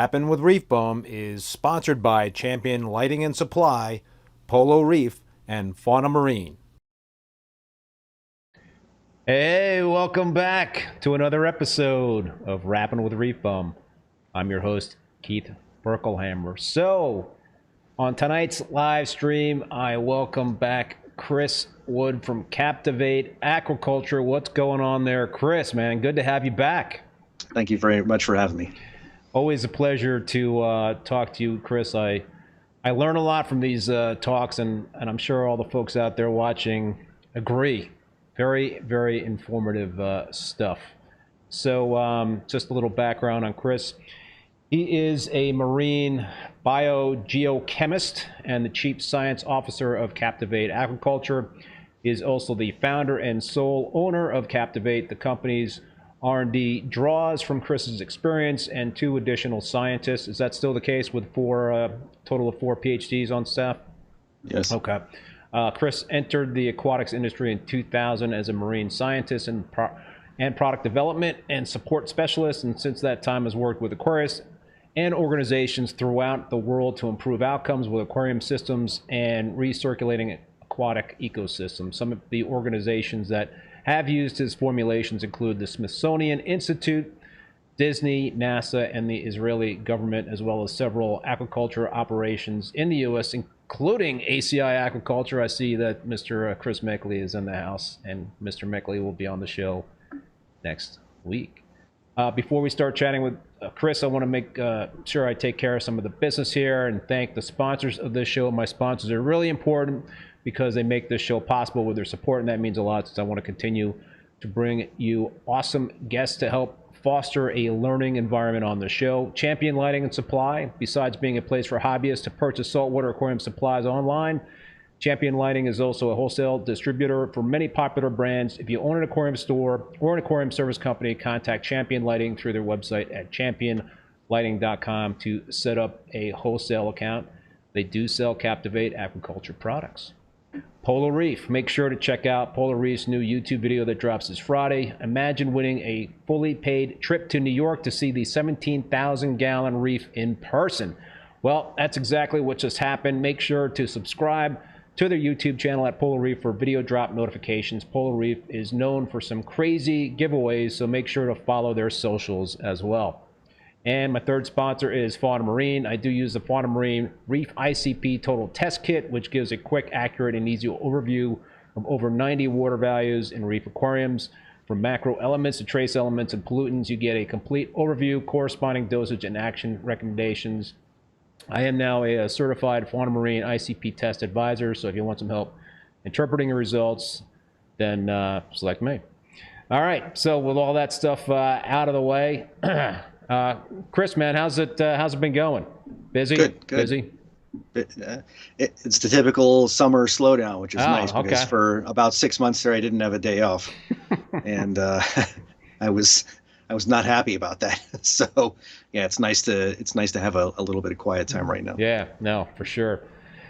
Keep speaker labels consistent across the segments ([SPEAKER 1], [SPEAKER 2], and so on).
[SPEAKER 1] Rappin with ReefBum is sponsored by Champion Lighting and Supply, Polo Reef, and Fauna Marine. Hey, welcome back to another episode of Rappin with ReefBum. I'm your host, Keith Berkelhamer. So, on tonight's live stream, I welcome back Chris Wood from Captiv8 Aquaculture. What's going on there, Chris, man? Good to have you back.
[SPEAKER 2] Thank you very much for having me.
[SPEAKER 1] Always a pleasure to talk to you, Chris. I learn a lot from these talks, and I'm sure all the folks out there watching agree. Very, very informative stuff. So just a little background on Chris. He is a marine biogeochemist and the chief science officer of Captiv8 Aquaculture. He is also the founder and sole owner of Captiv8. The company's R&D draws from Chris's experience and 2 additional scientists. Is that still the case with total of 4 PhDs on staff?
[SPEAKER 2] Yes.
[SPEAKER 1] Okay. Chris entered the aquatics industry in 2000 as a marine scientist and product development and support specialist, and since that time has worked with aquarists and organizations throughout the world to improve outcomes with aquarium systems and recirculating aquatic ecosystems. Some of the organizations that have used his formulations include the Smithsonian Institute, Disney, NASA, and the Israeli government, as well as several aquaculture operations in the U.S., including ACI Aquaculture. I see that Mr. Chris Meckley is in the house, and Mr. Meckley will be on the show next week. Before we start chatting with Chris, I want to make sure I take care of some of the business here and thank the sponsors of this show. My sponsors are really important because they make this show possible with their support, and that means a lot, since I want to continue to bring you awesome guests to help foster a learning environment on the show. Champion Lighting and Supply, besides being a place for hobbyists to purchase saltwater aquarium supplies online, Champion Lighting is also a wholesale distributor for many popular brands. If you own an aquarium store or an aquarium service company, contact Champion Lighting through their website at championlighting.com to set up a wholesale account. They do sell Captiv8 Aquaculture products. Polo Reef. Make sure to check out Polo Reef's new YouTube video that drops this Friday. Imagine winning a fully paid trip to New York to see the 17,000-gallon reef in person. Well, that's exactly what just happened. Make sure to subscribe to their YouTube channel at Polo Reef for video drop notifications. Polo Reef is known for some crazy giveaways, so make sure to follow their socials as well. And my third sponsor is Fauna Marine. I do use the Fauna Marine Reef ICP Total Test Kit, which gives a quick, accurate, and easy overview of over 90 water values in reef aquariums. From macro elements to trace elements and pollutants, you get a complete overview, corresponding dosage, and action recommendations. I am now a certified Fauna Marine ICP test advisor, so if you want some help interpreting your results, then select me. All right, so with all that stuff out of the way, Chris, man, how's it been going? Busy?
[SPEAKER 2] Good.
[SPEAKER 1] Busy?
[SPEAKER 2] It's the typical summer slowdown, which is nice, because
[SPEAKER 1] okay.
[SPEAKER 2] for about 6 months there I didn't have a day off, and I was not happy about that. So yeah, it's nice to have a little bit of quiet time right now.
[SPEAKER 1] Yeah, no, for sure.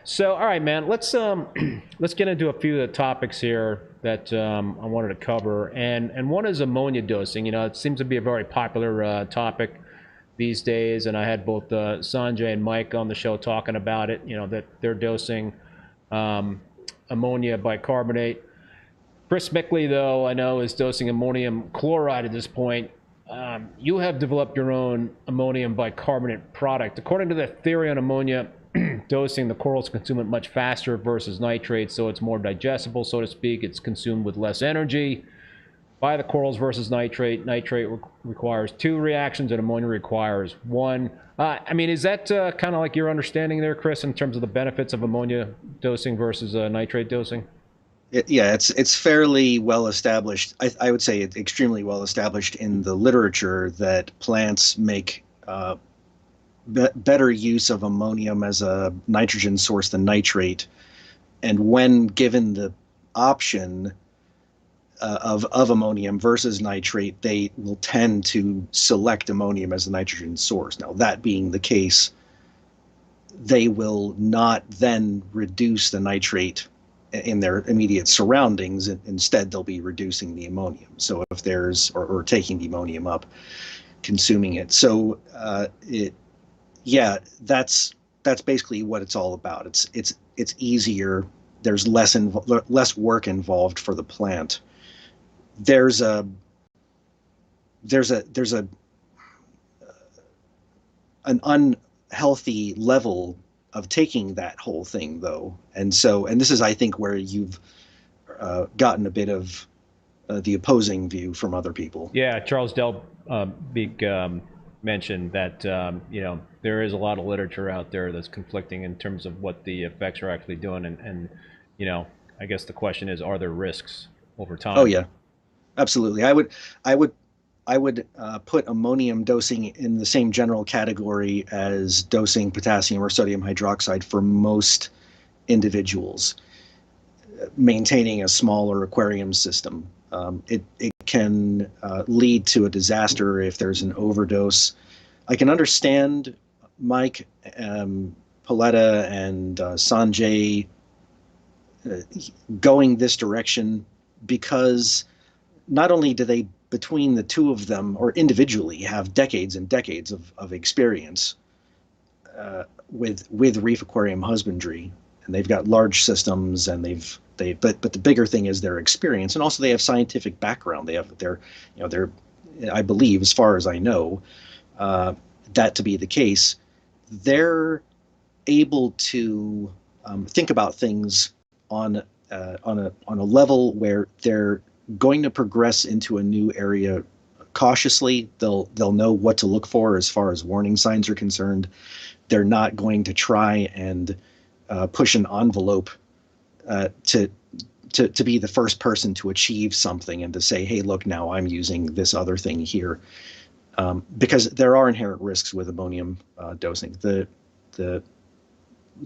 [SPEAKER 1] So all right, man, let's get into a few of the topics here that I wanted to cover, and one is ammonia dosing. You know, it seems to be a very popular topic these days, and I had both Sanjay and Mike on the show talking about it. You know, that they're dosing ammonia bicarbonate. Chris Meckley, though, I know, is dosing ammonium chloride at this point. You have developed your own ammonium bicarbonate product. According to the theory on ammonia dosing, the corals consume it much faster versus nitrate, so it's more digestible, so to speak. It's consumed with less energy by the corals versus nitrate. Nitrate requires 2 reactions, and ammonia requires 1. I mean, is that kind of like your understanding there, Chris, in terms of the benefits of ammonia dosing versus nitrate dosing?
[SPEAKER 2] Yeah, it's fairly well established. I would say it's extremely well established in the literature that plants make better use of ammonium as a nitrogen source than nitrate, and when given the option of ammonium versus nitrate, they will tend to select ammonium as the nitrogen source. Now, that being the case, they will not then reduce the nitrate in their immediate surroundings. Instead, they'll be reducing the ammonium. So if there's, or taking the ammonium up, consuming it. So yeah, that's basically what it's all about. It's easier. There's less work involved for the plant. There's a there's a an unhealthy level of taking that whole thing though, and this is I think where you've gotten a bit of the opposing view from other people.
[SPEAKER 1] Yeah, Charles Delbeek mentioned that there is a lot of literature out there that's conflicting in terms of what the effects are actually doing, and I guess the question is, are there risks over
[SPEAKER 2] Oh
[SPEAKER 1] time?
[SPEAKER 2] yeah, absolutely. I would I would put ammonium dosing in the same general category as dosing potassium or sodium hydroxide for most individuals maintaining a smaller aquarium system. It can lead to a disaster if there's an overdose. I can understand Mike, Paletta, and Sanjay going this direction because not only do they, between the two of them or individually, have decades and decades of experience with reef aquarium husbandry, and they've got large systems, and but the bigger thing is their experience, and also they have scientific background. They have they're I believe, as far as I know, that to be the case. They're able to think about things on a level where they're going to progress into a new area cautiously. They'll know what to look for as far as warning signs are concerned. They're not going to try and push an envelope to be the first person to achieve something and to say, hey, look, now I'm using this other thing here. Because there are inherent risks with ammonium dosing. The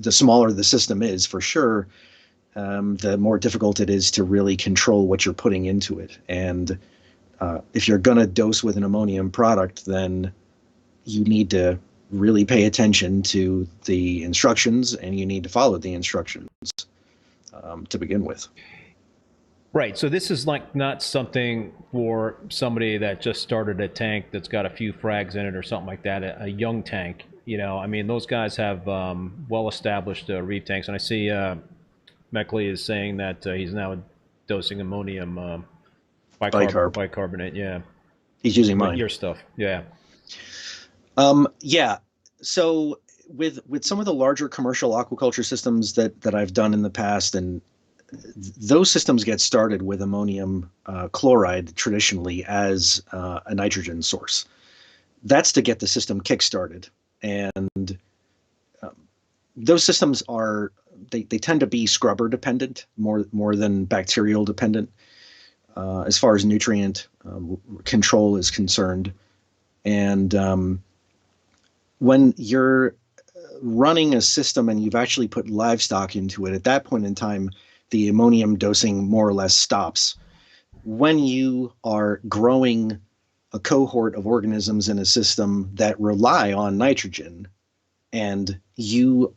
[SPEAKER 2] smaller the system is, for sure, the more difficult it is to really control what you're putting into it. And if you're going to dose with an ammonium product, then you need to really pay attention to the instructions, and you need to follow the instructions to begin with.
[SPEAKER 1] Right. So this is like not something for somebody that just started a tank that's got a few frags in it or something like that. A young tank, I mean, those guys have well-established reef tanks, and I see Meckley is saying that he's now dosing ammonium
[SPEAKER 2] Bicarb.
[SPEAKER 1] bicarbonate. Yeah,
[SPEAKER 2] He's using mine.
[SPEAKER 1] Your stuff. Yeah.
[SPEAKER 2] Yeah. So with some of the larger commercial aquaculture systems that I've done in the past, and those systems get started with ammonium chloride traditionally as a nitrogen source. That's to get the system kick-started. And those systems they tend to be scrubber dependent more than bacterial dependent as far as nutrient control is concerned. And when you're running a system and you've actually put livestock into it, at that point in time, the ammonium dosing more or less stops. When you are growing a cohort of organisms in a system that rely on nitrogen, and you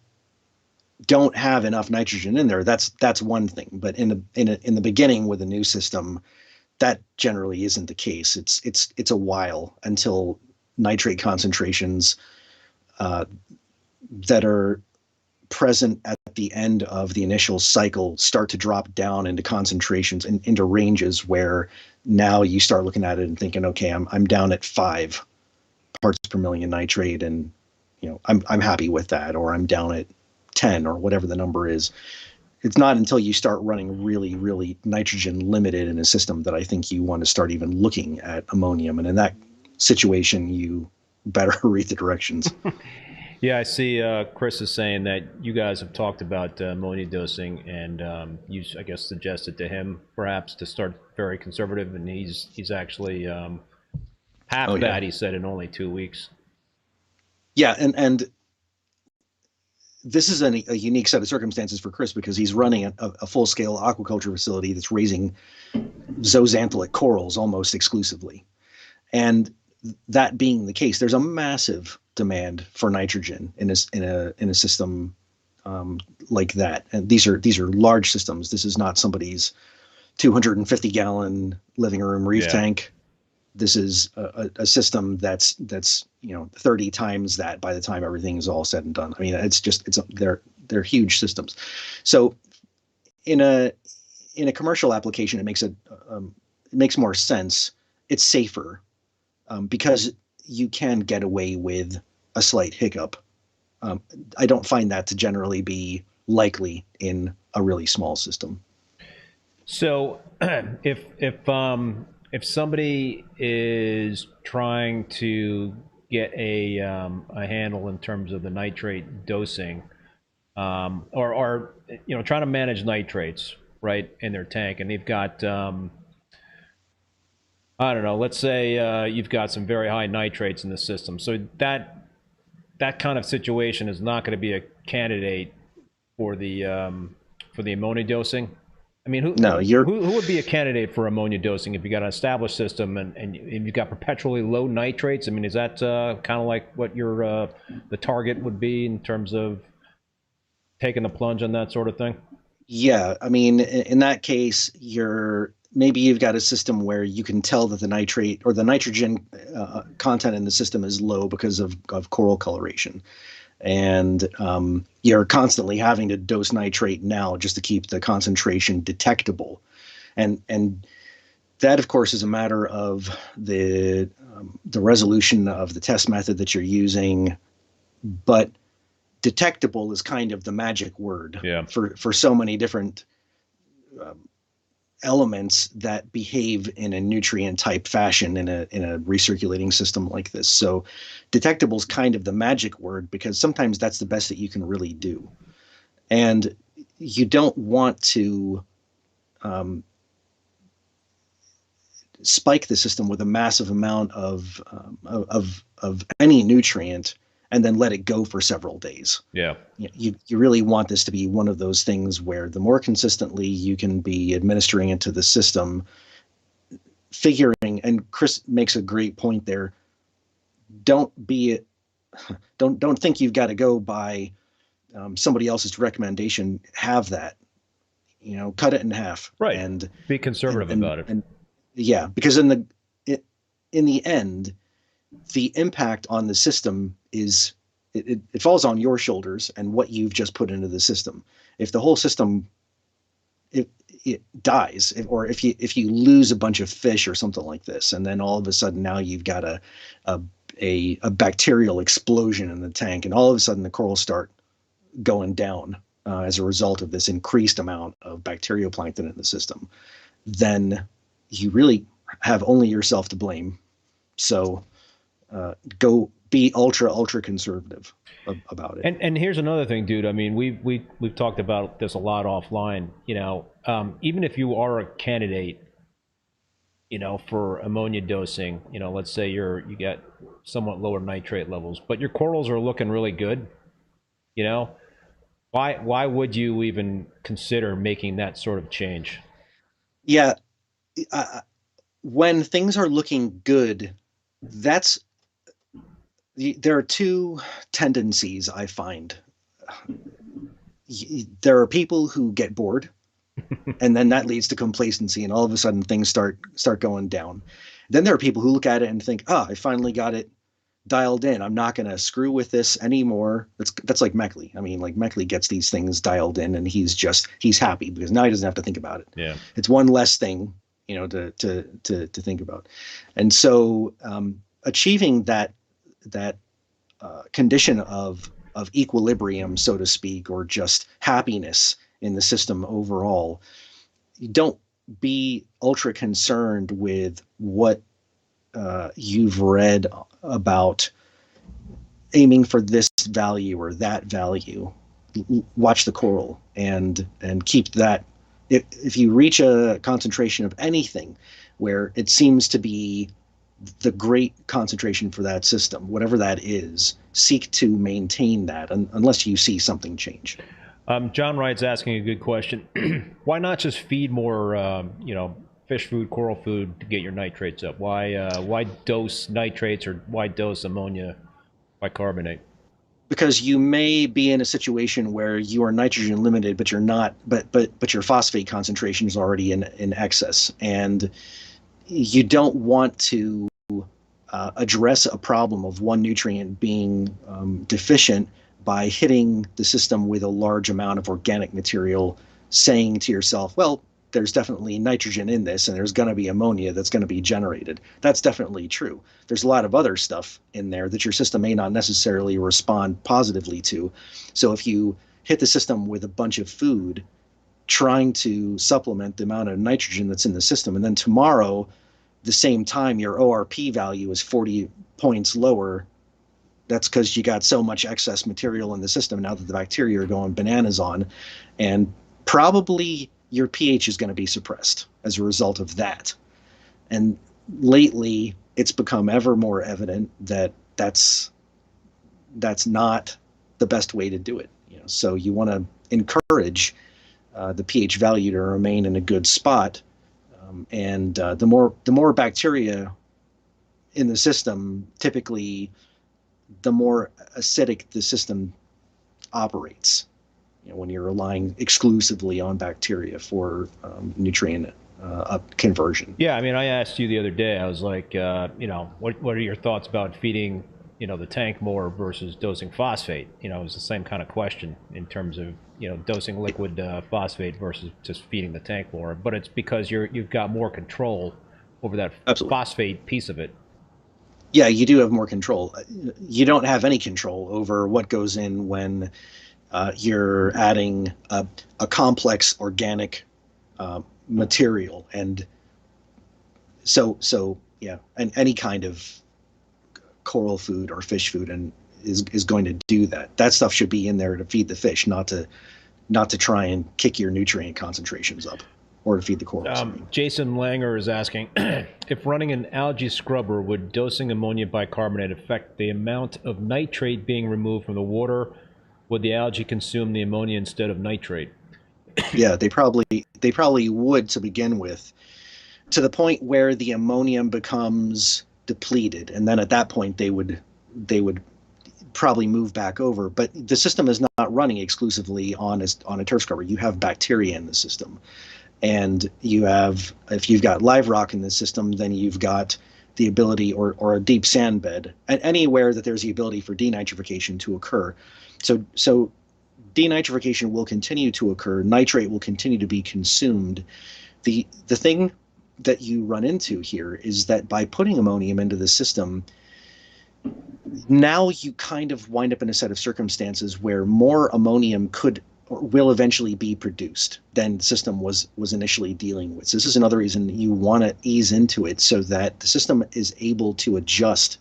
[SPEAKER 2] don't have enough nitrogen in there, that's one thing. But in the beginning with a new system, that generally isn't the case. It's a while until nitrate concentrations that are present at the end of the initial cycle start to drop down into concentrations and into ranges where now you start looking at it and thinking, okay, I'm down at 5 parts per million nitrate, and I'm happy with that, or I'm down at 10 or whatever the number is. It's not until you start running really, really nitrogen limited in a system that I think you want to start even looking at ammonium. And in that situation, you better read the directions.
[SPEAKER 1] Yeah, I see Chris is saying that you guys have talked about ammonia dosing, and you, I guess, suggested to him perhaps to start very conservative, and he's actually half that, he said, in only 2 weeks.
[SPEAKER 2] Yeah, and this is a unique set of circumstances for Chris because he's running a full-scale aquaculture facility that's raising zooxanthellate corals almost exclusively. And that being the case, there's a massive demand for nitrogen in a system like that. And these are large systems. This is not somebody's 250-gallon living room reef tank. this is a system that's 30 times that by the time everything is all said and done. I mean, they're huge systems. So in a commercial application, it makes more sense. It's safer because you can get away with a slight hiccup. I don't find that to generally be likely in a really small system.
[SPEAKER 1] So if somebody is trying to get a handle in terms of the nitrate dosing, or trying to manage nitrates right in their tank, and they've got I don't know, let's say you've got some very high nitrates in the system, so that kind of situation is not going to be a candidate for the ammonia dosing. I mean, who would be a candidate for ammonia dosing if you got an established system and you've got perpetually low nitrates? I mean, is that kind of like what your the target would be in terms of taking the plunge on that sort of thing?
[SPEAKER 2] Yeah, I mean, in that case, maybe you've got a system where you can tell that the nitrate or the nitrogen content in the system is low because of coral coloration. And you're constantly having to dose nitrate now just to keep the concentration detectable. And that, of course, is a matter of the resolution of the test method that you're using. But detectable is kind of the magic word for so many different elements that behave in a nutrient type fashion in a recirculating system like this. So detectable is kind of the magic word because sometimes that's the best that you can really do. And you don't want to spike the system with a massive amount of any nutrient and then let it go for several days.
[SPEAKER 1] Yeah.
[SPEAKER 2] You really want this to be one of those things where the more consistently you can be administering it to the system, figuring, and Chris makes a great point there, don't think you've got to go by somebody else's recommendation. Have that, cut it in half.
[SPEAKER 1] Right.
[SPEAKER 2] And
[SPEAKER 1] be conservative about it.
[SPEAKER 2] And yeah, because in the end, the impact on the system is it falls on your shoulders and what you've just put into the system. If the whole system it dies, or if you lose a bunch of fish or something like this, and then all of a sudden now you've got a bacterial explosion in the tank, and all of a sudden the corals start going down as a result of this increased amount of bacterioplankton in the system, then you really have only yourself to blame. So go be ultra conservative about it.
[SPEAKER 1] And here's another thing, dude. I mean, we've talked about this a lot offline. Even if you are a candidate, for ammonia dosing, let's say you get somewhat lower nitrate levels, but your corals are looking really good. Why would you even consider making that sort of change?
[SPEAKER 2] Yeah, when things are looking good, there are two tendencies I find. There are people who get bored, and then that leads to complacency, and all of a sudden things start going down. Then there are people who look at it and think, I finally got it dialed in. I'm not going to screw with this anymore. That's like Meckley. I mean, like Meckley gets these things dialed in, and he's happy because now he doesn't have to think about it.
[SPEAKER 1] Yeah,
[SPEAKER 2] it's one less thing, to think about. And so achieving that condition of equilibrium, so to speak, or just happiness in the system overall, don't be ultra concerned with what you've read about aiming for this value or that value. Watch the coral and keep that. If you reach a concentration of anything where it seems to be the great concentration for that system, whatever that is, seek to maintain that unless you see something change.
[SPEAKER 1] John Wright's asking a good question. Why not just feed more, fish food, coral food to get your nitrates up? Why dose nitrates, or why dose ammonia bicarbonate?
[SPEAKER 2] Because you may be in a situation where you are nitrogen limited, but you're not, but your phosphate concentration is already in excess, and you don't want to address a problem of one nutrient being deficient by hitting the system with a large amount of organic material, saying to yourself, well, there's definitely nitrogen in this and there's going to be ammonia that's going to be generated. That's definitely true. There's a lot of other stuff in there that your system may not necessarily respond positively to. So if you hit the system with a bunch of food trying to supplement the amount of nitrogen that's in the system, and then tomorrow, the same time, your ORP value is 40 points lower, that's because you got so much excess material in the system now that the bacteria are going bananas on, and probably your pH is going to be suppressed as a result of that. And lately, it's become ever more evident that that's not the best way to do it. So you want to encourage the pH value to remain in a good spot, and the more bacteria in the system, typically, the more acidic the system operates. When you're relying exclusively on bacteria for nutrient conversion.
[SPEAKER 1] Yeah, I mean, I asked you the other day. I was like, what are your thoughts about feeding, the tank more versus dosing phosphate? It was the same kind of question in terms of, dosing liquid phosphate versus just feeding the tank more. But it's because you've got more control over that
[SPEAKER 2] Absolutely.
[SPEAKER 1] phosphate piece of it.
[SPEAKER 2] Yeah, you do have more control. You don't have any control over what goes in when you're adding a complex organic material, and so yeah, and any kind of coral food or fish food and is going to do that. That stuff should be in there to feed the fish, not to try and kick your nutrient concentrations up or to feed the corals.
[SPEAKER 1] Jason Langer is asking, if running an algae scrubber, would dosing ammonia bicarbonate affect the amount of nitrate being removed from the water? Would the algae consume the ammonia instead of nitrate?
[SPEAKER 2] Yeah, they probably would to begin with, to the point where the ammonium becomes depleted, and then at that point they would probably move back over. But the system is not running exclusively on a turf scrubber. You have bacteria in the system, and if you've got live rock in the system, then you've got the ability, or a deep sand bed, and anywhere that there's the ability for denitrification to occur. So denitrification will continue to occur. Nitrate will continue to be consumed. The thing that you run into here is that by putting ammonium into the system, now you kind of wind up in a set of circumstances where more ammonium could or will eventually be produced than the system was initially dealing with. So this is another reason you want to ease into it, so that the system is able to adjust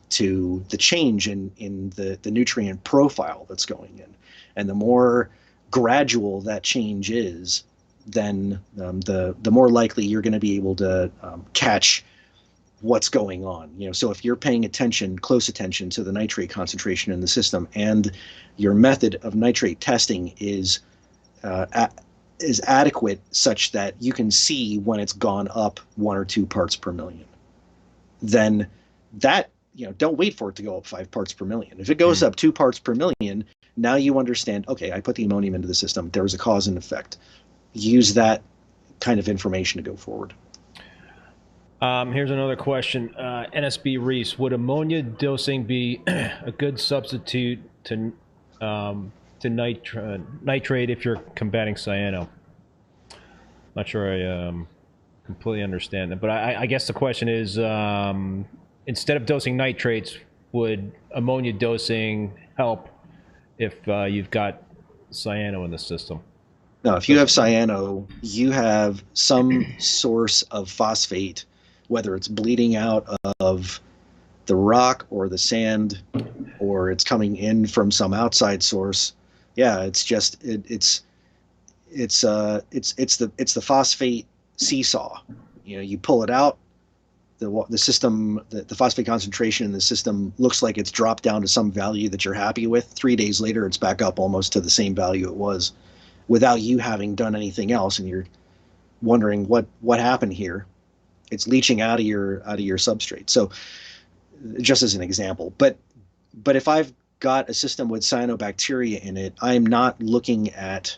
[SPEAKER 2] to the change in the nutrient profile that's going in. And the more gradual that change is, then the more likely you're going to be able to catch what's going on. So if you're paying close attention to the nitrate concentration in the system, and your method of nitrate testing is adequate such that you can see when it's gone up 1 or 2 parts per million, then that, don't wait for it to go up 5 parts per million. If it goes up 2 parts per million, now you understand, okay, I put the ammonium into the system, there was a cause and effect. Use that kind of information to go forward.
[SPEAKER 1] Here's another question. NSB Reese, would ammonia dosing be a good substitute to nitrate if you're combating cyano? Not sure I completely understand that, but I guess the question is, instead of dosing nitrates, would ammonia dosing help if you've got cyano in the system?
[SPEAKER 2] No, if you have cyano, you have some source of phosphate, whether it's bleeding out of the rock or the sand, or it's coming in from some outside source. Yeah, it's just it's the phosphate seesaw. You pull it out, the system, the phosphate concentration in the system looks like it's dropped down to some value that you're happy with. 3 days later, it's back up almost to the same value it was, without you having done anything else, and you're wondering what happened here. It's leaching out of your substrate. So, just as an example, but if I've got a system with cyanobacteria in it, I'm not looking at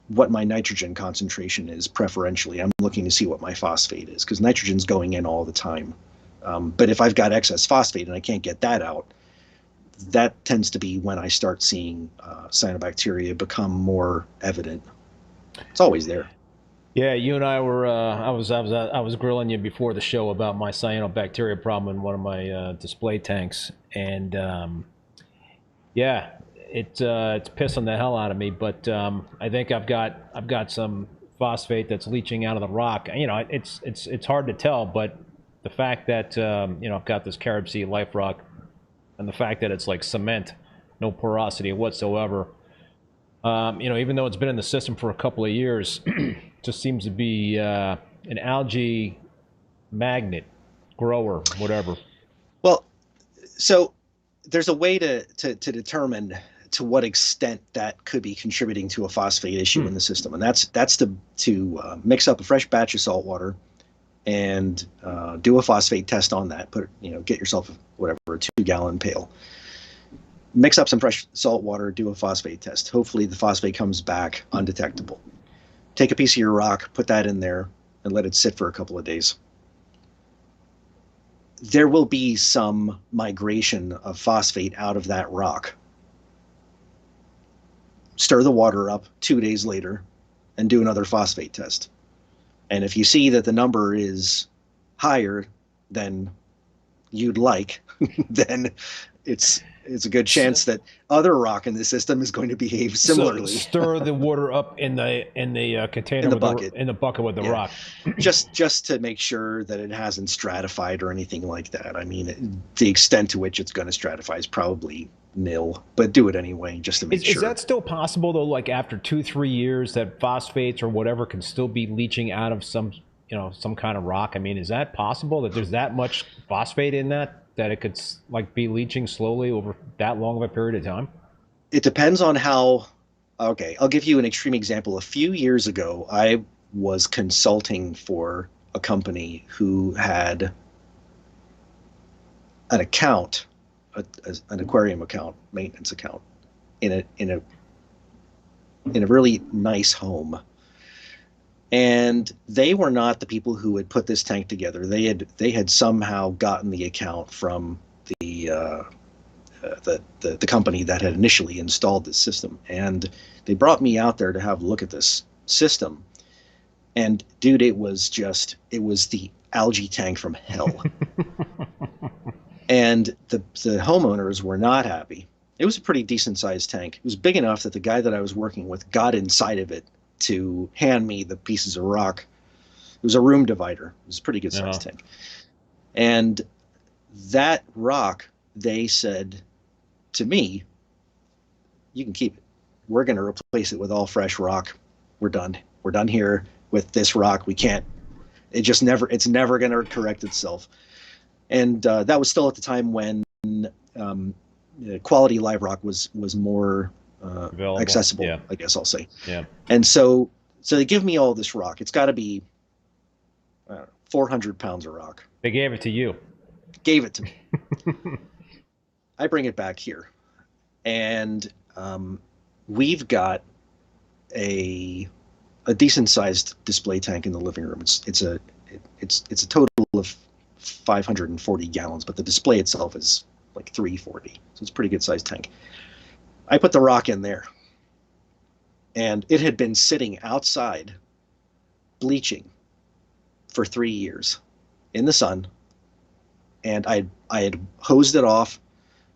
[SPEAKER 2] what my nitrogen concentration is preferentially. I'm looking to see what my phosphate is, because nitrogen's going in all the time. But if I've got excess phosphate and I can't get that out, that tends to be when I start seeing cyanobacteria become more evident. It's always there.
[SPEAKER 1] Yeah, you and I were. I was grilling you before the show about my cyanobacteria problem in one of my display tanks, and yeah, it's pissing the hell out of me. But I think I've got some phosphate that's leaching out of the rock. You know, it's hard to tell, but the fact that you know, I've got this carob sea life rock, and the fact that it's like cement, no porosity whatsoever. You know, even though it's been in the system for a couple of years, just seems to be an algae magnet, grower, whatever.
[SPEAKER 2] Well, so there's a way to determine to what extent that could be contributing to a phosphate issue in the system, and that's to mix up a fresh batch of salt water and do a phosphate test on that. Get yourself whatever, a 2-gallon pail. Mix up some fresh salt water, do a phosphate test. Hopefully the phosphate comes back undetectable. Take a piece of your rock, put that in there, and let it sit for a couple of days. There will be some migration of phosphate out of that rock. Stir the water up 2 days later and do another phosphate test. And if you see that the number is higher than you'd like, then it's a good chance that other rock in the system is going to behave similarly.
[SPEAKER 1] So stir the water up in the container,
[SPEAKER 2] in the bucket,
[SPEAKER 1] in the bucket with the rock.
[SPEAKER 2] just to make sure that it hasn't stratified or anything like that. I mean, the extent to which it's going to stratify is probably nil, but do it anyway just to make sure.
[SPEAKER 1] Is that still possible though? Like after 2-3 years, that phosphates or whatever can still be leaching out of some kind of rock? I mean, is that possible that there's that much phosphate in that it could like be leaching slowly over that long of a period of time?
[SPEAKER 2] It depends on how. Okay, I'll give you an extreme example. A few years ago, I was consulting for a company who had an account, an aquarium account, maintenance account, in a really nice home. And they were not the people who had put this tank together. They had somehow gotten the account from the company that had initially installed this system, and they brought me out there to have a look at this system. And dude, it was the algae tank from hell. And the homeowners were not happy. It was a pretty decent sized tank. It was big enough that the guy that I was working with got inside of it to hand me the pieces of rock. It was a room divider. It was a pretty good sized tank. And that rock, they said to me, you can keep it. We're going to replace it with all fresh rock. We're done. We're done here with this rock. We can't, it's never going to correct itself. And that was still at the time when quality live rock was more accessible, I guess I'll say.
[SPEAKER 1] Yeah.
[SPEAKER 2] And so they give me all this rock. It's got to be 400 pounds of rock.
[SPEAKER 1] They gave it to you.
[SPEAKER 2] Gave it to me. I bring it back here, and we've got a decent sized display tank in the living room. It's a total of 540 gallons, but the display itself is like 340, so it's a pretty good sized tank. I put the rock in there, and it had been sitting outside bleaching for 3 years in the sun, and I had hosed it off.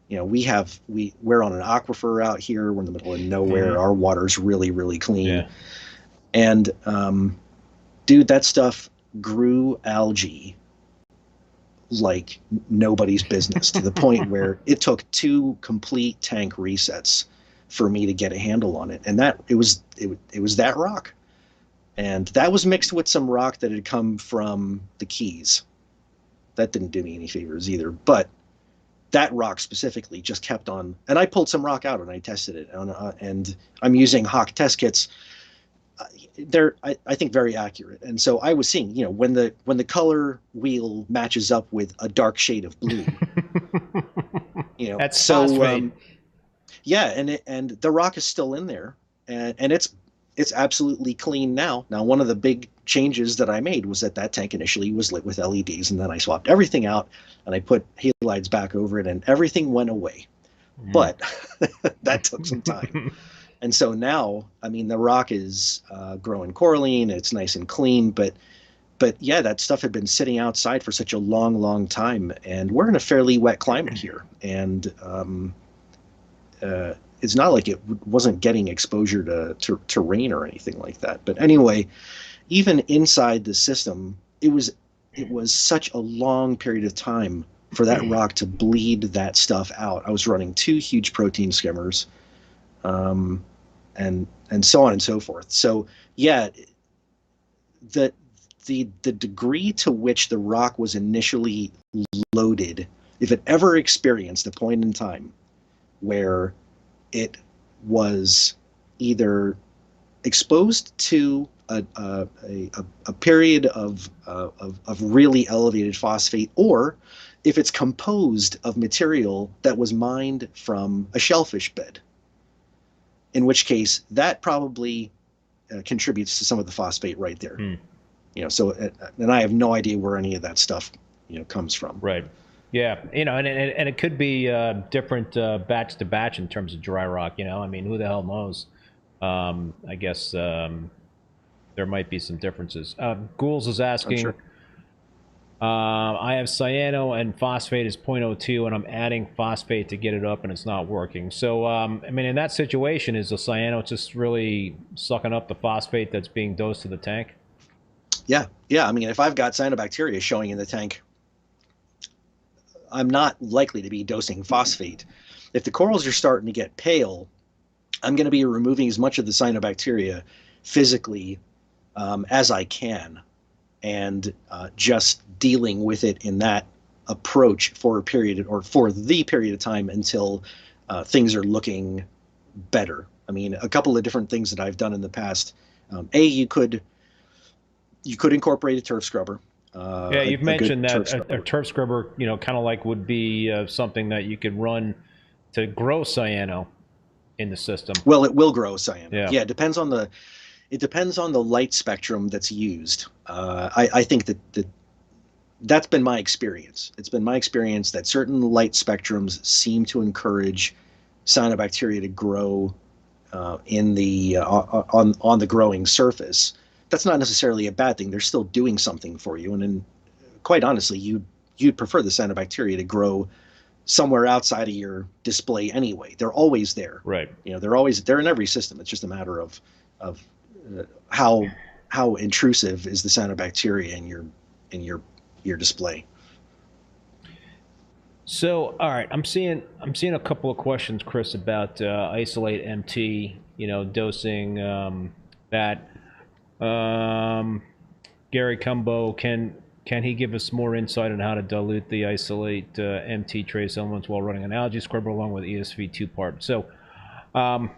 [SPEAKER 2] You know, we're on an aquifer out here. We're in the middle of nowhere. Our water's really, really clean.
[SPEAKER 1] Yeah.
[SPEAKER 2] And dude, that stuff grew algae like nobody's business, to the point where it took 2 complete tank resets for me to get a handle on it. And it was that rock. And that was mixed with some rock that had come from the Keys. That didn't do me any favors either. But that rock specifically just kept on. And I pulled some rock out and I tested it. And I'm using Hawk test kits. They're, I think, very accurate. And so I was seeing, you know, when the color wheel matches up with a dark shade of blue, you know,
[SPEAKER 1] that's so
[SPEAKER 2] yeah, and the rock is still in there, and it's It's absolutely clean now. Now, one of the big changes that I made was that that tank initially was lit with LEDs, and then I swapped everything out and I put halides back over it, and everything went away. But that took some time. And so now, I mean, the rock is growing coralline. It's nice and clean, but yeah, that stuff had been sitting outside for such a long, long time, and we're in a fairly wet climate here, and it's not like it wasn't getting exposure to rain or anything like that. But anyway, even inside the system, it was such a long period of time for that rock to bleed that stuff out. I was running 2 huge protein skimmers, and so on and so forth. So yeah, the the degree to which the rock was initially loaded, if it ever experienced a point in time where it was either exposed to a period of really elevated phosphate, or if it's composed of material that was mined from a shellfish bed, in which case that probably contributes to some of the phosphate right there. So, and I have no idea where any of that stuff comes from.
[SPEAKER 1] Right. Yeah, and it could be different batch to batch in terms of dry rock. I mean, who the hell knows? I guess there might be some differences. Ghouls is asking,
[SPEAKER 2] Sure.
[SPEAKER 1] I have cyano and phosphate is 0.02, and I'm adding phosphate to get it up, and it's not working. So, I mean, in that situation, is the cyano just really sucking up the phosphate that's being dosed to the tank?
[SPEAKER 2] Yeah. I mean, if I've got cyanobacteria showing in the tank, I'm not likely to be dosing phosphate. If the corals are starting to get pale, I'm going to be removing as much of the cyanobacteria physically as I can, and just dealing with it in that approach for a period, or for the period of time, until things are looking better. I mean, a couple of different things that I've done in the past. You could incorporate a turf scrubber.
[SPEAKER 1] Yeah, you've mentioned that a turf scrubber, kind of like would be something that you could run to grow cyano in the system.
[SPEAKER 2] Well, it will grow cyano.
[SPEAKER 1] Yeah,
[SPEAKER 2] it depends on the light spectrum that's used. I think that's been my experience. It's been my experience that certain light spectrums seem to encourage cyanobacteria to grow in the on the growing surface. That's not necessarily a bad thing. They're still doing something for you, and then, quite honestly, you'd prefer the cyanobacteria to grow somewhere outside of your display anyway. They're always there,
[SPEAKER 1] right?
[SPEAKER 2] They're in every system. It's just a matter of how intrusive is the cyanobacteria in your display.
[SPEAKER 1] So, all right, I'm seeing a couple of questions, Chris, about isolate MT. Dosing that. Gary Cumbo, can he give us more insight on how to dilute the isolate MT trace elements while running an algae scrubber along with ESV 2-part? So, all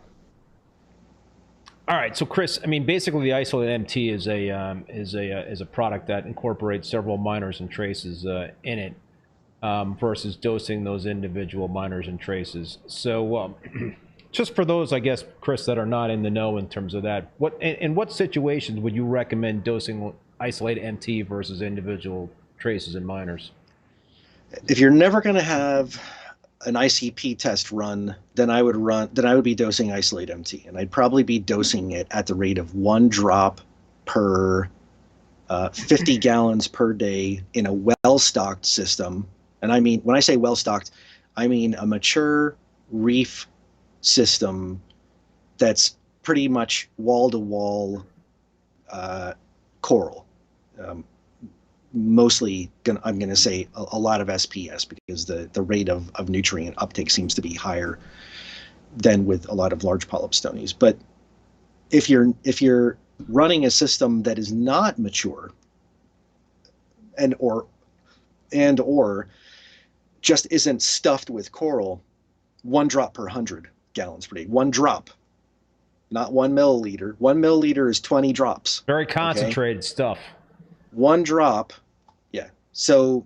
[SPEAKER 1] right. So, Chris, I mean, basically, the isolate MT is a product that incorporates several minors and traces in it, versus dosing those individual minors and traces. So, just for those, I guess, Chris, that are not in the know in terms of that, in what situations would you recommend dosing isolate MT versus individual traces and minors?
[SPEAKER 2] If you're never going to have an ICP test run, then I would be dosing isolate MT, and I'd probably be dosing it at the rate of 1 drop per 50 gallons per day in a well-stocked system. And I mean, when I say well-stocked, I mean a mature reef system that's pretty much wall-to-wall coral. Mostly, I'm going to say a lot of SPS, because the rate of nutrient uptake seems to be higher than with a lot of large polyp stonies. But if you're running a system that is not mature, and or just isn't stuffed with coral, 1 drop per 100 gallons per day. 1 drop, not 1 milliliter. 1 milliliter is 20 drops.
[SPEAKER 1] Very concentrated stuff.
[SPEAKER 2] 1 drop, yeah. So,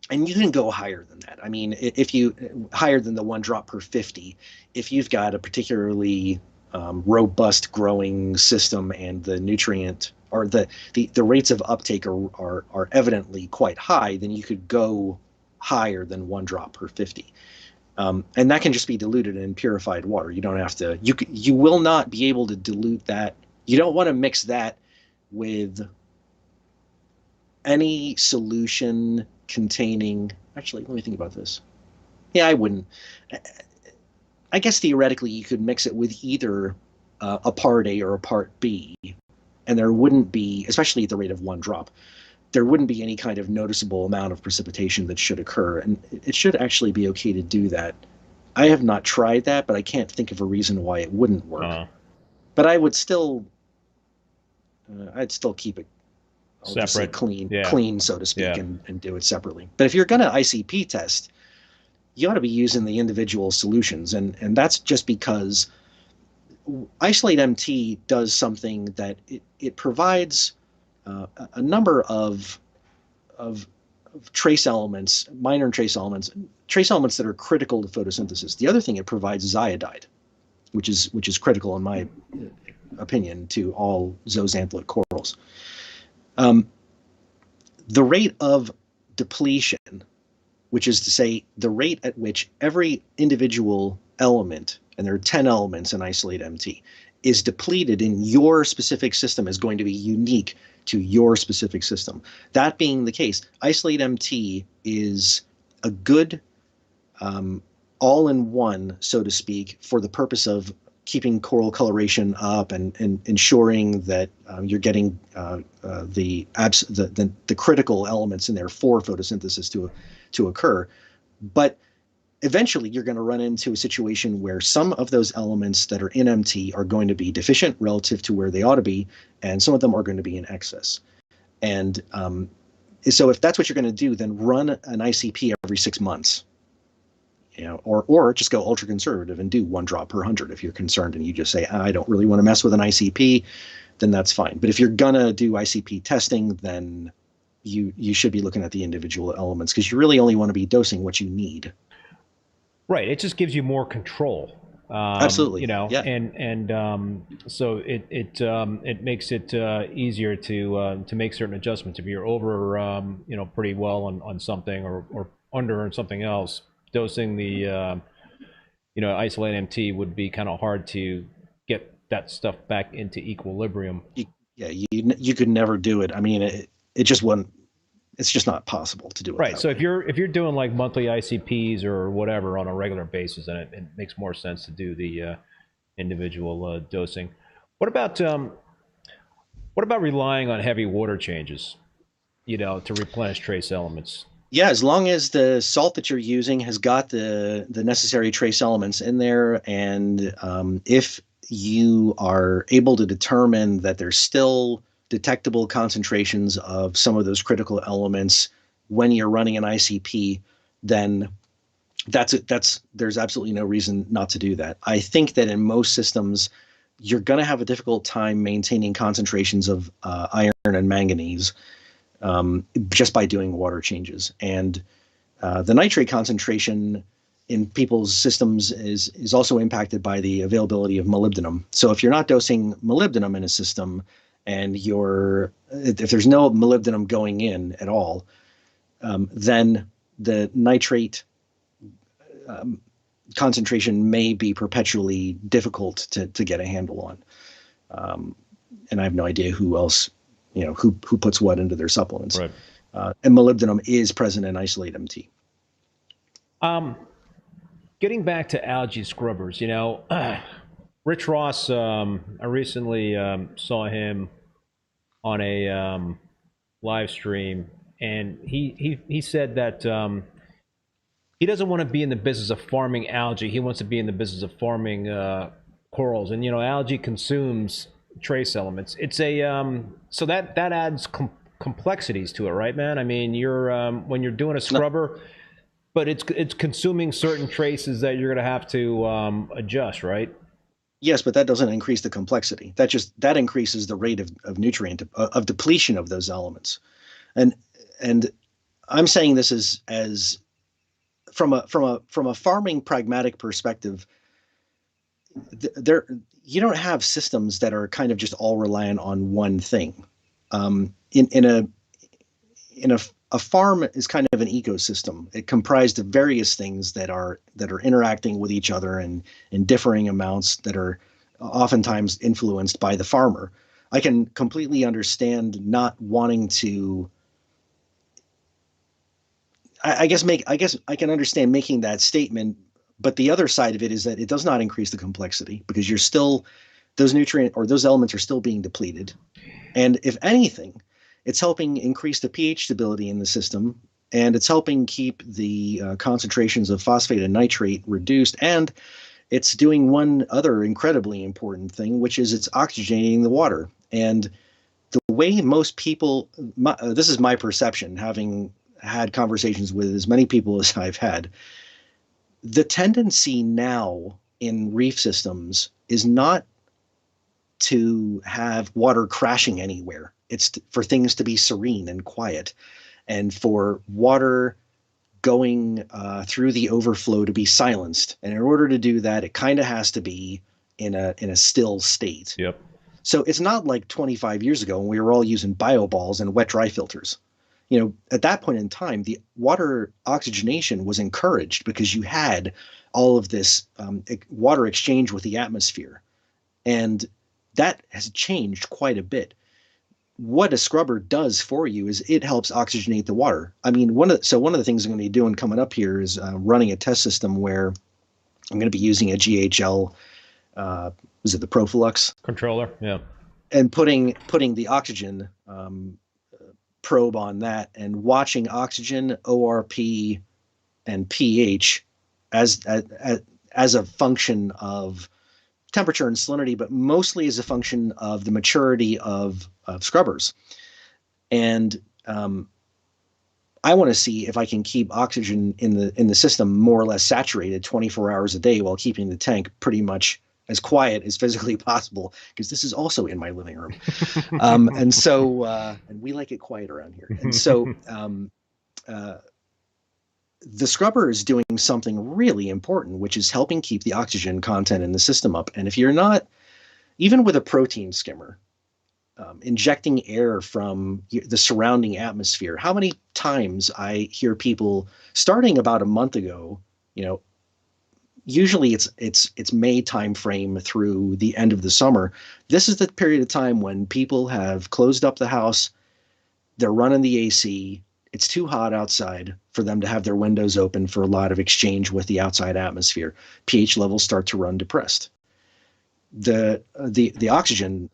[SPEAKER 2] and you can go higher than that. I mean, if you higher than the 1 drop per 50, if you've got a particularly robust growing system and the nutrient or the rates of uptake are evidently quite high, then you could go higher than 1 drop per 50. And that can just be diluted in purified water. You don't have to, you will not be able to dilute that. You don't want to mix that with any solution containing, actually, let me think about this. Yeah, I wouldn't. I guess theoretically you could mix it with either a part A or a part B, and there wouldn't be, especially at the rate of 1 drop, there wouldn't be any kind of noticeable amount of precipitation that should occur, and it should actually be okay to do that. I have not tried that, but I can't think of a reason why it wouldn't work. But I would still, I'd still keep it, I'll
[SPEAKER 1] Separate.
[SPEAKER 2] just say clean,
[SPEAKER 1] Yeah.
[SPEAKER 2] clean, so to speak,
[SPEAKER 1] Yeah.
[SPEAKER 2] and do it separately. But if you're going to ICP test, you ought to be using the individual solutions, and that's just because Isolate MT does something that it provides a number of trace elements, minor trace elements that are critical to photosynthesis. The other thing it provides is iodide, which is critical in my opinion to all zooxanthid corals. The rate of depletion, which is to say the rate at which every individual element, and there are 10 elements in Isolate MT, is depleted in your specific system is going to be unique to your specific system. That being the case, Isolate MT is a good all-in-one, so to speak, for the purpose of keeping coral coloration up and ensuring that you're getting the critical elements in there for photosynthesis to occur. But eventually you're going to run into a situation where some of those elements that are in MT are going to be deficient relative to where they ought to be, and some of them are going to be in excess. And so if that's what you're going to do, then run an ICP every 6 months. You know, or just go ultra conservative and do 1 drop per 100 if you're concerned and you just say, I don't really want to mess with an ICP, then that's fine. But if you're gonna do ICP testing, then you should be looking at the individual elements, because you really only want to be dosing what you need.
[SPEAKER 1] Right. It just gives you more control.
[SPEAKER 2] Absolutely.
[SPEAKER 1] You know,
[SPEAKER 2] yeah.
[SPEAKER 1] and so it makes it easier to make certain adjustments. If you're over, you know, pretty well on something or under on something else, dosing the you know, Isolate MT would be kind of hard to get that stuff back into equilibrium.
[SPEAKER 2] You could never do it. I mean, it just wouldn't. It's just not possible to do it.
[SPEAKER 1] Right. So
[SPEAKER 2] way.
[SPEAKER 1] if you're doing like monthly ICPs or whatever on a regular basis, then it makes more sense to do the individual dosing. What about relying on heavy water changes, you know, to replenish trace elements?
[SPEAKER 2] Yeah, as long as the salt that you're using has got the necessary trace elements in there, and if you are able to determine that there's still detectable concentrations of some of those critical elements when you're running an ICP, then there's absolutely no reason not to do that. I think that in most systems, you're going to have a difficult time maintaining concentrations of iron and manganese just by doing water changes. And the nitrate concentration in people's systems is also impacted by the availability of molybdenum. So if you're not dosing molybdenum in a system, and if there's no molybdenum going in at all, then the nitrate concentration may be perpetually difficult to get a handle on. And I have no idea who else, you know, who puts what into their supplements.
[SPEAKER 1] Right.
[SPEAKER 2] And molybdenum is present in Isolate MT.
[SPEAKER 1] Getting back to algae scrubbers, you know, Rich Ross, I recently saw him on a live stream, and he said that he doesn't want to be in the business of farming algae. He wants to be in the business of farming corals. And, you know, algae consumes trace elements. It's a so that adds complexities to it, right, man? I mean, you're when you're doing a scrubber, but it's consuming certain traces that you're going to have to adjust, right?
[SPEAKER 2] Yes, but that doesn't increase the complexity. That increases the rate of nutrient of depletion of those elements. And I'm saying this as from a farming pragmatic perspective. There, you don't have systems that are kind of just all reliant on one thing. In a farm is kind of an ecosystem. It comprised of various things that are interacting with each other and in differing amounts that are oftentimes influenced by the farmer. I can completely understand not wanting to. I guess I can understand making that statement, but the other side of it is that it does not increase the complexity because you're still those nutrient or those elements are still being depleted. And if anything, it's helping increase the pH stability in the system, and it's helping keep the concentrations of phosphate and nitrate reduced. And it's doing one other incredibly important thing, which is it's oxygenating the water. And the way most people, this is my perception, having had conversations with as many people as I've had, the tendency now in reef systems is not to have water crashing anywhere. It's for things to be serene and quiet, and for water going through the overflow to be silenced. And in order to do that, it kind of has to be in a still state.
[SPEAKER 1] Yep.
[SPEAKER 2] So it's not like 25 years ago when we were all using bioballs and wet dry filters. At that point in time, the water oxygenation was encouraged because you had all of this water exchange with the atmosphere. And that has changed quite a bit. What a scrubber does for you is it helps oxygenate the water. I mean, one of the things I'm going to be doing coming up here is running a test system where I'm going to be using a GHL, was it the Profilux
[SPEAKER 1] controller? Yeah.
[SPEAKER 2] And putting the oxygen probe on that and watching oxygen, ORP, and pH as a function of temperature and salinity, but mostly as a function of the maturity of scrubbers. And I want to see if I can keep oxygen in the system more or less saturated 24 hours a day while keeping the tank pretty much as quiet as physically possible, because this is also in my living room. And we like it quiet around here. And so the scrubber is doing something really important, which is helping keep the oxygen content in the system up. And if you're not, even with a protein skimmer, injecting air from the surrounding atmosphere, how many times I hear people starting about a month ago, usually it's May timeframe through the end of the summer. This is the period of time when people have closed up the house, they're running the AC, it's too hot outside for them to have their windows open for a lot of exchange with the outside atmosphere. pH levels start to run depressed. The oxygen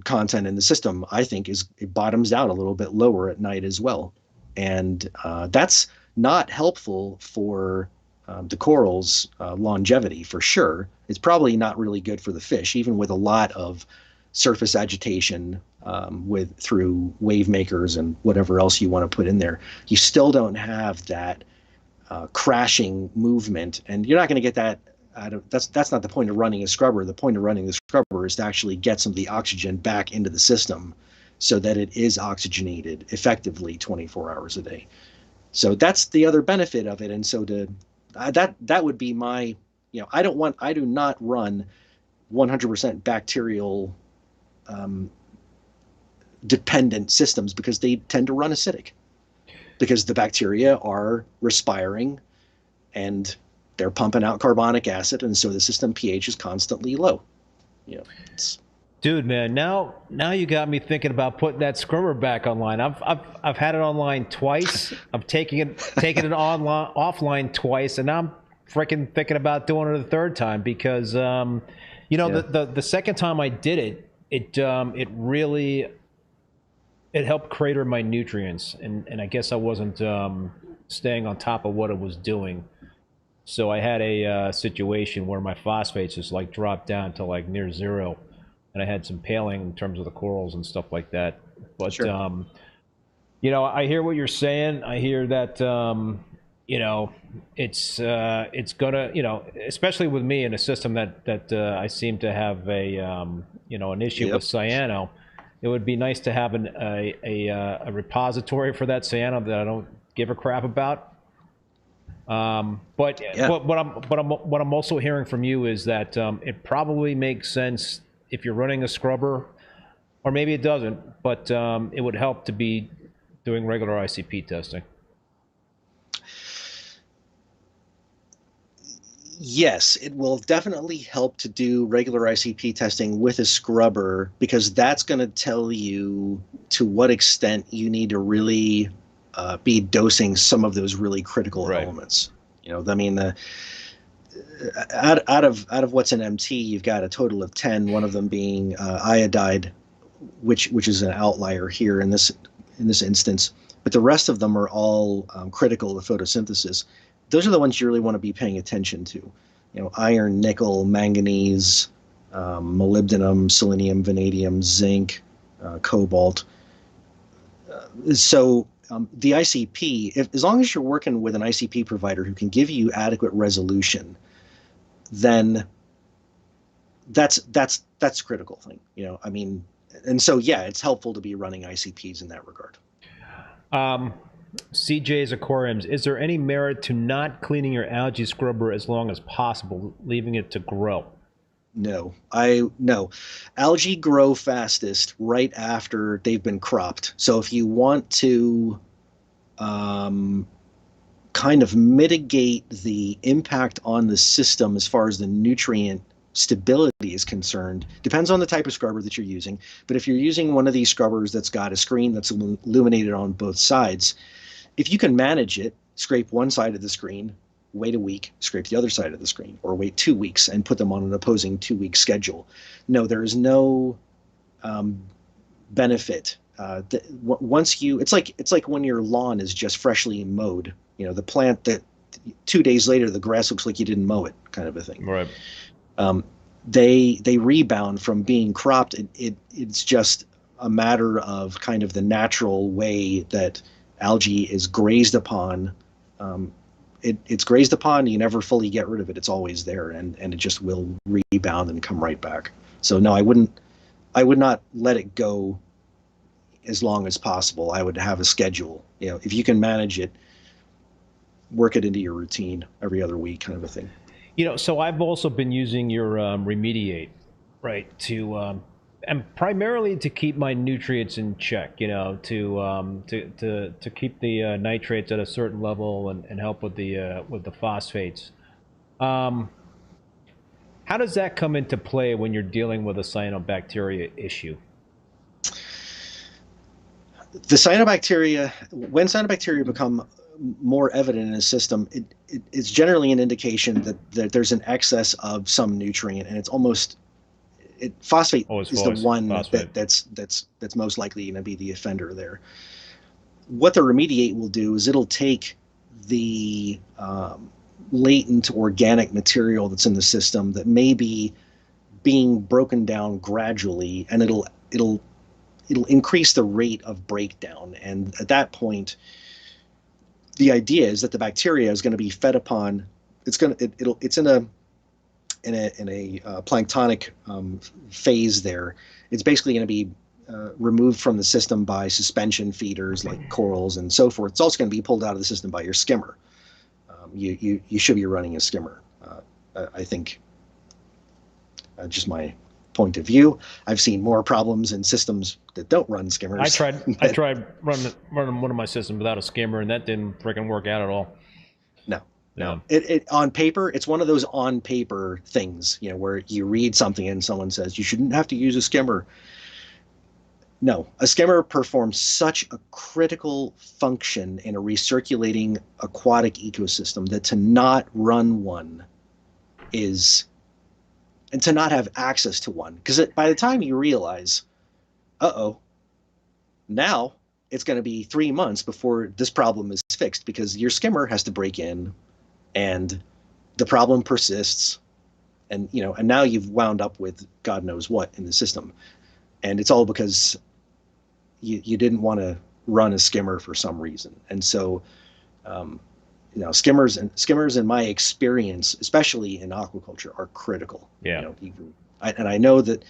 [SPEAKER 2] content in the system, I think, it bottoms out a little bit lower at night as well, and that's not helpful for the corals' longevity for sure. It's probably not really good for the fish, even with a lot of surface agitation through wave makers and whatever else you want to put in there. You still don't have that crashing movement, and you're not going to get that. That's not the point of running a scrubber. The point of running the scrubber is to actually get some of the oxygen back into the system so that it is oxygenated effectively 24 hours a day. So that's the other benefit of it. And so that would be my, I do not run 100% bacterial dependent systems because they tend to run acidic, because the bacteria are respiring and they're pumping out carbonic acid, and so the system pH is constantly low.
[SPEAKER 1] Dude, man, now you got me thinking about putting that scrubber back online. I've had it online twice. I'm taking it offline twice, and now I'm freaking thinking about doing it a third time because the second time I did it really helped crater my nutrients, and I guess I wasn't staying on top of what it was doing. So I had a situation where my phosphates just like dropped down to like near zero, and I had some paling in terms of the corals and stuff like that. But
[SPEAKER 2] sure.
[SPEAKER 1] I hear what you're saying. I hear that it's gonna, especially with me in a system that I seem to have an issue with cyano. It would be nice to have a repository for that cyano that I don't give a crap about. But
[SPEAKER 2] Yeah.
[SPEAKER 1] what I'm also hearing from you is that it probably makes sense if you're running a scrubber, or maybe it doesn't, but it would help to be doing regular ICP testing.
[SPEAKER 2] Yes, it will definitely help to do regular ICP testing with a scrubber, because that's going to tell you to what extent you need to really be dosing some of those really critical
[SPEAKER 1] Right.
[SPEAKER 2] elements. I mean, out of what's in MT, you've got a total of 10. One of them being iodide, which is an outlier here in this instance. But the rest of them are all critical to photosynthesis. Those are the ones you really want to be paying attention to. Iron, nickel, manganese, molybdenum, selenium, vanadium, zinc, cobalt. So the ICP, as long as you're working with an ICP provider who can give you adequate resolution, then that's a critical thing. I mean, and so yeah, it's helpful to be running ICPs in that regard.
[SPEAKER 1] CJ's Aquariums, is there any merit to not cleaning your algae scrubber as long as possible, leaving it to grow?
[SPEAKER 2] No. Algae grow fastest right after they've been cropped. So if you want to kind of mitigate the impact on the system as far as the nutrient stability is concerned, depends on the type of scrubber that you're using. But if you're using one of these scrubbers that's got a screen that's illuminated on both sides, if you can manage it, scrape one side of the screen, wait a week, scrape the other side of the screen, or wait 2 weeks and put them on an opposing 2-week schedule. No, there is no benefit. Once it's like when your lawn is just freshly mowed. The plant that 2 days later the grass looks like you didn't mow it, kind of a thing.
[SPEAKER 1] Right.
[SPEAKER 2] They rebound from being cropped. It's just a matter of kind of the natural way that algae is grazed upon. It's grazed upon. You never fully get rid of it. It's always there, and it just will rebound and come right back. So no, I would not let it go as long as possible. I would have a schedule. If you can manage it, work it into your routine every other week, kind of a thing.
[SPEAKER 1] So I've also been using your Remediate, right, to and primarily to keep my nutrients in check, to keep the nitrates at a certain level and help with the phosphates. How does that come into play when you're dealing with a cyanobacteria issue?
[SPEAKER 2] The cyanobacteria, when cyanobacteria become more evident in a system, it's generally an indication that there's an excess of some nutrient, and it's almost phosphate is the one that's most likely going to be the offender there. What the Remediate will do is it'll take the latent organic material that's in the system that may be being broken down gradually, and it'll increase the rate of breakdown. And at that point, the idea is that the bacteria is going to be fed upon. It's in a planktonic phase there. It's basically going to be removed from the system by suspension feeders like corals and so forth. It's also going to be pulled out of the system by your skimmer. You should be running a skimmer. I think, just my point of view, I've seen more problems in systems that don't run skimmers.
[SPEAKER 1] I tried running one of my systems without a skimmer, and that didn't freaking work out at all.
[SPEAKER 2] No. It on paper, it's one of those on paper things, where you read something and someone says you shouldn't have to use a skimmer. No, a skimmer performs such a critical function in a recirculating aquatic ecosystem that to not run one and to not have access to one, because by the time you realize, now it's going to be 3 months before this problem is fixed, because your skimmer has to break in, and the problem persists, and now you've wound up with God knows what in the system, and it's all because you didn't want to run a skimmer for some reason. And so skimmers in my experience, especially in aquaculture, are critical. And I know that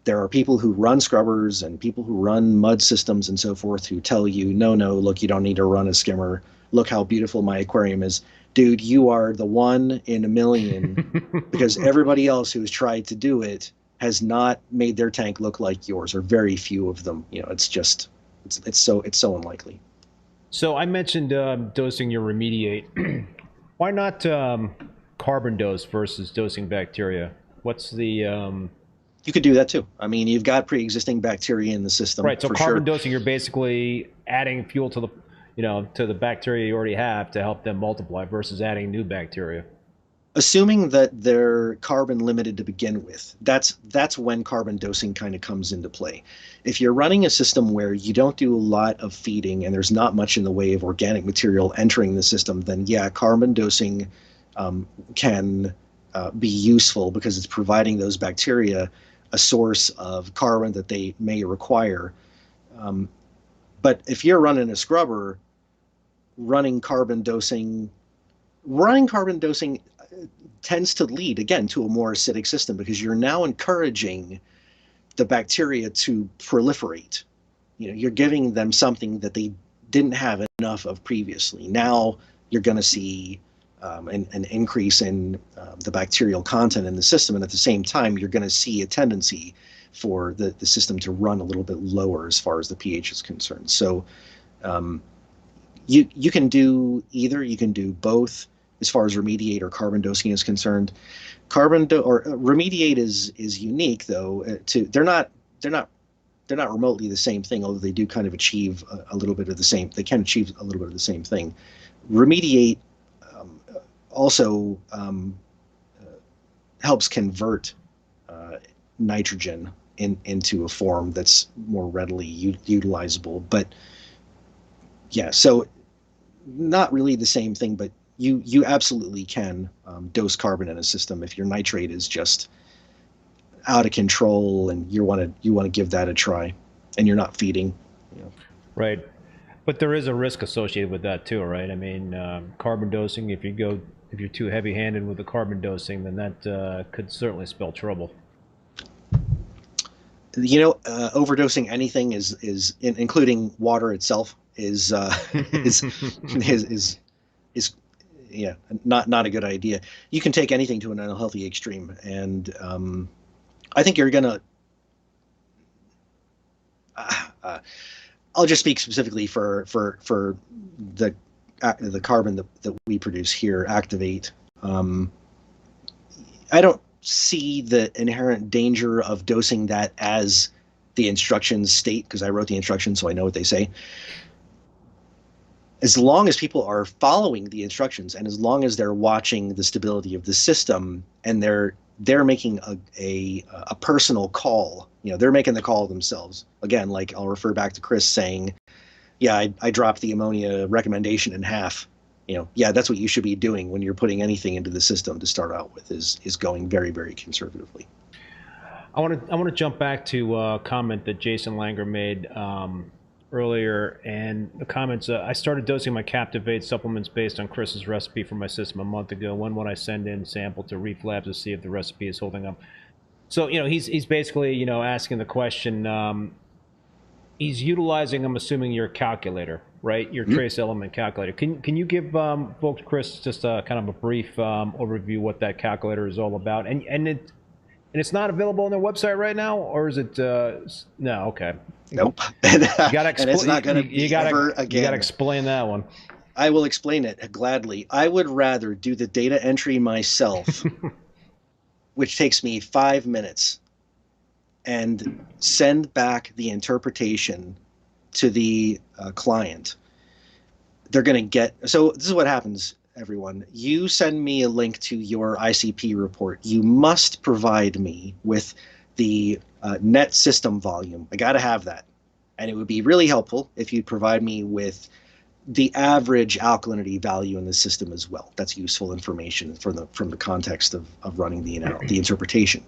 [SPEAKER 2] there are people who run scrubbers and people who run mud systems and so forth who tell you, no, look, you don't need to run a skimmer. Look how beautiful my aquarium is. dude, you are the one in a million, because everybody else who's tried to do it has not made their tank look like yours, or very few of them. You know, it's just, it's so unlikely.
[SPEAKER 1] So I mentioned dosing your Remediate. Why not carbon dose versus dosing bacteria? What's the
[SPEAKER 2] You could do that too. I mean, you've got pre-existing bacteria in the system,
[SPEAKER 1] right? So
[SPEAKER 2] for
[SPEAKER 1] carbon
[SPEAKER 2] sure.
[SPEAKER 1] dosing, you're basically adding fuel to the, to the bacteria you already have to help them multiply versus adding new bacteria.
[SPEAKER 2] Assuming that they're carbon limited to begin with, that's when carbon dosing kind of comes into play. If you're running a system where you don't do a lot of feeding and there's not much in the way of organic material entering the system, then yeah, carbon dosing can be useful, because it's providing those bacteria a source of carbon that they may require. But if you're running a scrubber, running carbon dosing, running carbon dosing tends to lead again to a more acidic system, because you're now encouraging the bacteria to proliferate. You know, you're giving them something that they didn't have enough of previously. Now you're going to see an increase in the bacterial content in the system, and at the same time you're going to see a tendency for the system to run a little bit lower as far as the pH is concerned. So you can do either. You can do both as far as Remediate or carbon dosing is concerned. Remediate is unique though. They're not remotely the same thing, although they do kind of achieve a little bit of the same. They can achieve a little bit of the same thing. Remediate also helps convert nitrogen into a form that's more readily utilizable. But yeah, so not really the same thing, but you absolutely can dose carbon in a system if your nitrate is just out of control and you want to give that a try, and you're not feeding. You know.
[SPEAKER 1] Right. But there is a risk associated with that too, right? I mean, carbon dosing, if you're too heavy-handed with the carbon dosing, then that could certainly spell trouble.
[SPEAKER 2] You know, overdosing anything including water itself is is yeah, not a good idea. You can take anything to an unhealthy extreme, and I think you're gonna. I'll just speak specifically for the carbon that we produce here, Captiv8. I don't see the inherent danger of dosing that as the instructions state, because I wrote the instructions, so I know what they say. As long as people are following the instructions, and as long as they're watching the stability of the system, and they're making a personal call, you know, they're making the call themselves. Again, like I'll refer back to Chris saying, yeah, I dropped the ammonia recommendation in half. You know, yeah, that's what you should be doing when you're putting anything into the system to start out with, is going very, very conservatively.
[SPEAKER 1] I want to jump back to a comment that Jason Langer made earlier, and the comments. I started dosing my Captiv8 supplements based on Chris's recipe for my system a month ago. When would I send in sample to Reef Labs to see if the recipe is holding up? So he's basically asking the question. He's utilizing, I'm assuming, your calculator, right? Your trace element calculator. Can you give folks, Chris, just a kind of a brief overview what that calculator is all about? And it's not available on their website right now, or is it? No, okay.
[SPEAKER 2] Nope.
[SPEAKER 1] You gotta
[SPEAKER 2] and it's not going to be ever again.
[SPEAKER 1] You gotta explain that one.
[SPEAKER 2] I will explain it gladly. I would rather do the data entry myself, which takes me 5 minutes, and send back the interpretation to the client. They're going to get. So this is what happens, everyone. You send me a link to your ICP report. You must provide me with the net system volume. I got to have that. And it would be really helpful if you'd provide me with the average alkalinity value in the system as well. That's useful information from the context of running the interpretation.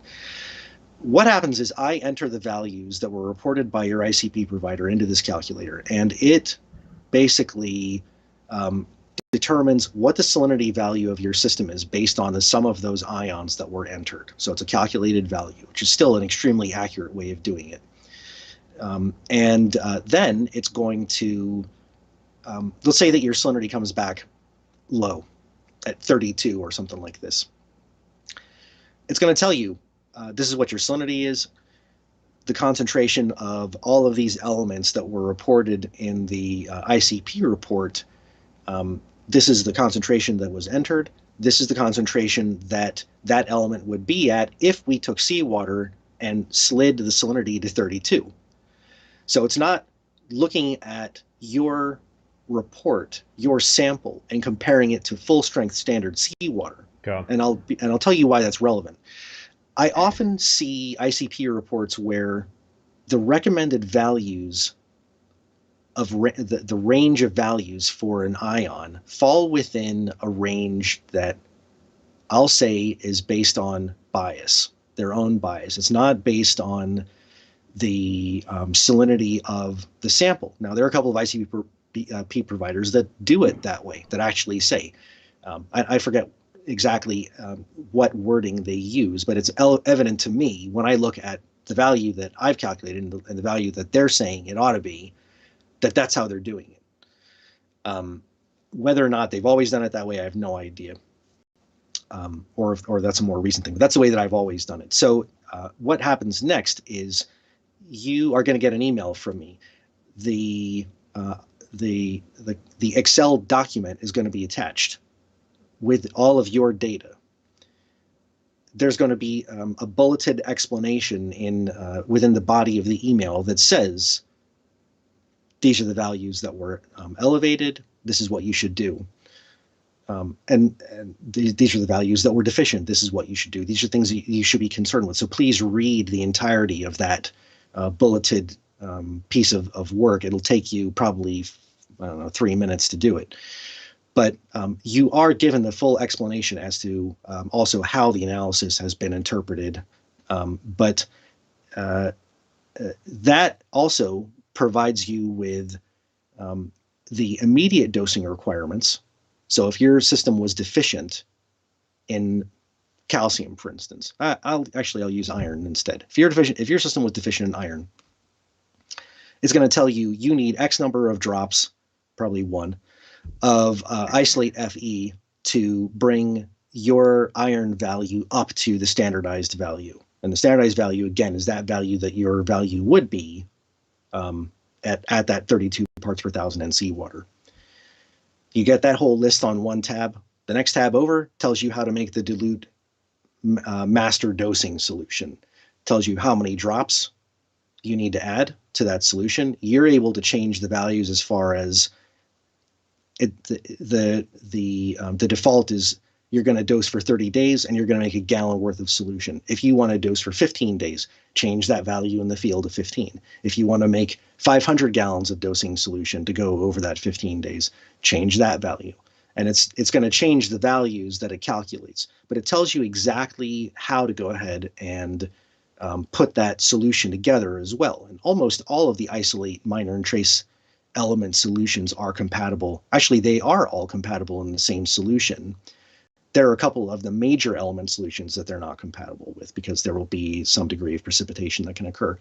[SPEAKER 2] What happens is I enter the values that were reported by your ICP provider into this calculator, and it basically determines what the salinity value of your system is based on the sum of those ions that were entered. So it's a calculated value, which is still an extremely accurate way of doing it. Then it's going to, let's say that your salinity comes back low. at 32 or something like this. It's going to tell you this is what your salinity is, the concentration of all of these elements that were reported in the ICP report. This is the concentration that was entered. This is the concentration that that element would be at if we took seawater and slid the salinity to 32. So it's not looking at your report, your sample, and comparing it to full strength standard seawater.
[SPEAKER 1] Okay.
[SPEAKER 2] And I'll tell you why that's relevant. I often see ICP reports where the recommended values of the range of values for an ion fall within a range that I'll say is based on bias, their own bias. It's not based on the salinity of the sample. Now, there are a couple of ICP providers that do it that way, that actually say, I forget exactly what wording they use, but it's evident to me when I look at the value that I've calculated and the value that they're saying it ought to be, that that's how they're doing it. Whether or not they've always done it that way, I have no idea. Or that's a more recent thing, but that's the way that I've always done it. So what happens next is you are going to get an email from me. The Excel document is going to be attached with all of your data. There's going to be a bulleted explanation within the body of the email that says, these are the values that were elevated. This is what you should do. And these are the values that were deficient. This is what you should do. These are things that you should be concerned with. So please read the entirety of that bulleted piece of work. It'll take you probably, I don't know, 3 minutes to do it. But you are given the full explanation as to also how the analysis has been interpreted. But that also provides you with the immediate dosing requirements. So if your system was deficient in calcium, for instance, I'll use iron instead. If your system was deficient in iron, it's going to tell you you need X number of drops, probably 1, of isolate Fe to bring your iron value up to the standardized value. And the standardized value, again, is that value that your value would be at that 32 parts per thousand in seawater. You get that whole list on one tab. The next tab over tells you how to make the dilute master dosing solution. Tells you how many drops you need to add to that solution. You're able to change the values as far as the default is you're going to dose for 30 days and you're going to make a gallon worth of solution. If you want to dose for 15 days, change that value in the field to 15. If you want to make 500 gallons of dosing solution to go over that 15 days, change that value. And it's going to change the values that it calculates, but it tells you exactly how to go ahead and put that solution together as well. And almost all of the isolate, minor, and trace element solutions are compatible. Actually, they are all compatible in the same solution. There are a couple of the major element solutions that they're not compatible with because there will be some degree of precipitation that can occur.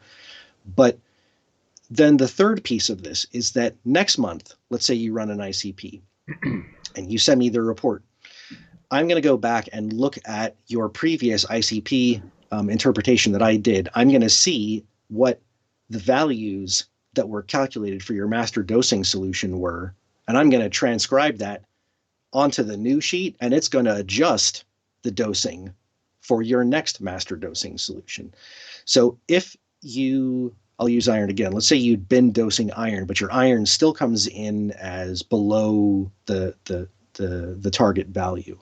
[SPEAKER 2] But then the third piece of this is that next month, let's say you run an ICP and you send me the report. I'm going to go back and look at your previous ICP interpretation that I did. I'm going to see what the values that were calculated for your master dosing solution were, and I'm going to transcribe that onto the new sheet, and it's going to adjust the dosing for your next master dosing solution. So if I'll use iron again. Let's say you'd been dosing iron, but your iron still comes in as below the target value.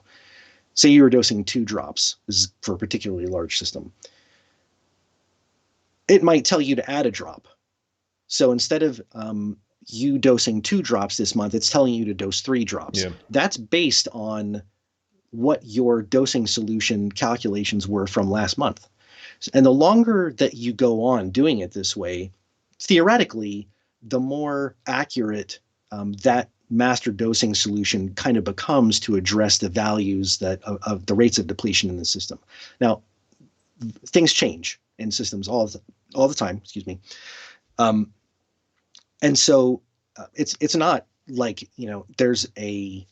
[SPEAKER 2] Say you were dosing 2 drops. This is for a particularly large system. It might tell you to add a drop. So instead of you dosing 2 drops this month, it's telling you to dose 3 drops. Yeah. That's based on what your dosing solution calculations were from last month. And the longer that you go on doing it this way, theoretically, the more accurate that master dosing solution kind of becomes to address the values of the rates of depletion in the system. Now, things change in systems all the time. Excuse me. And so it's not like, there's a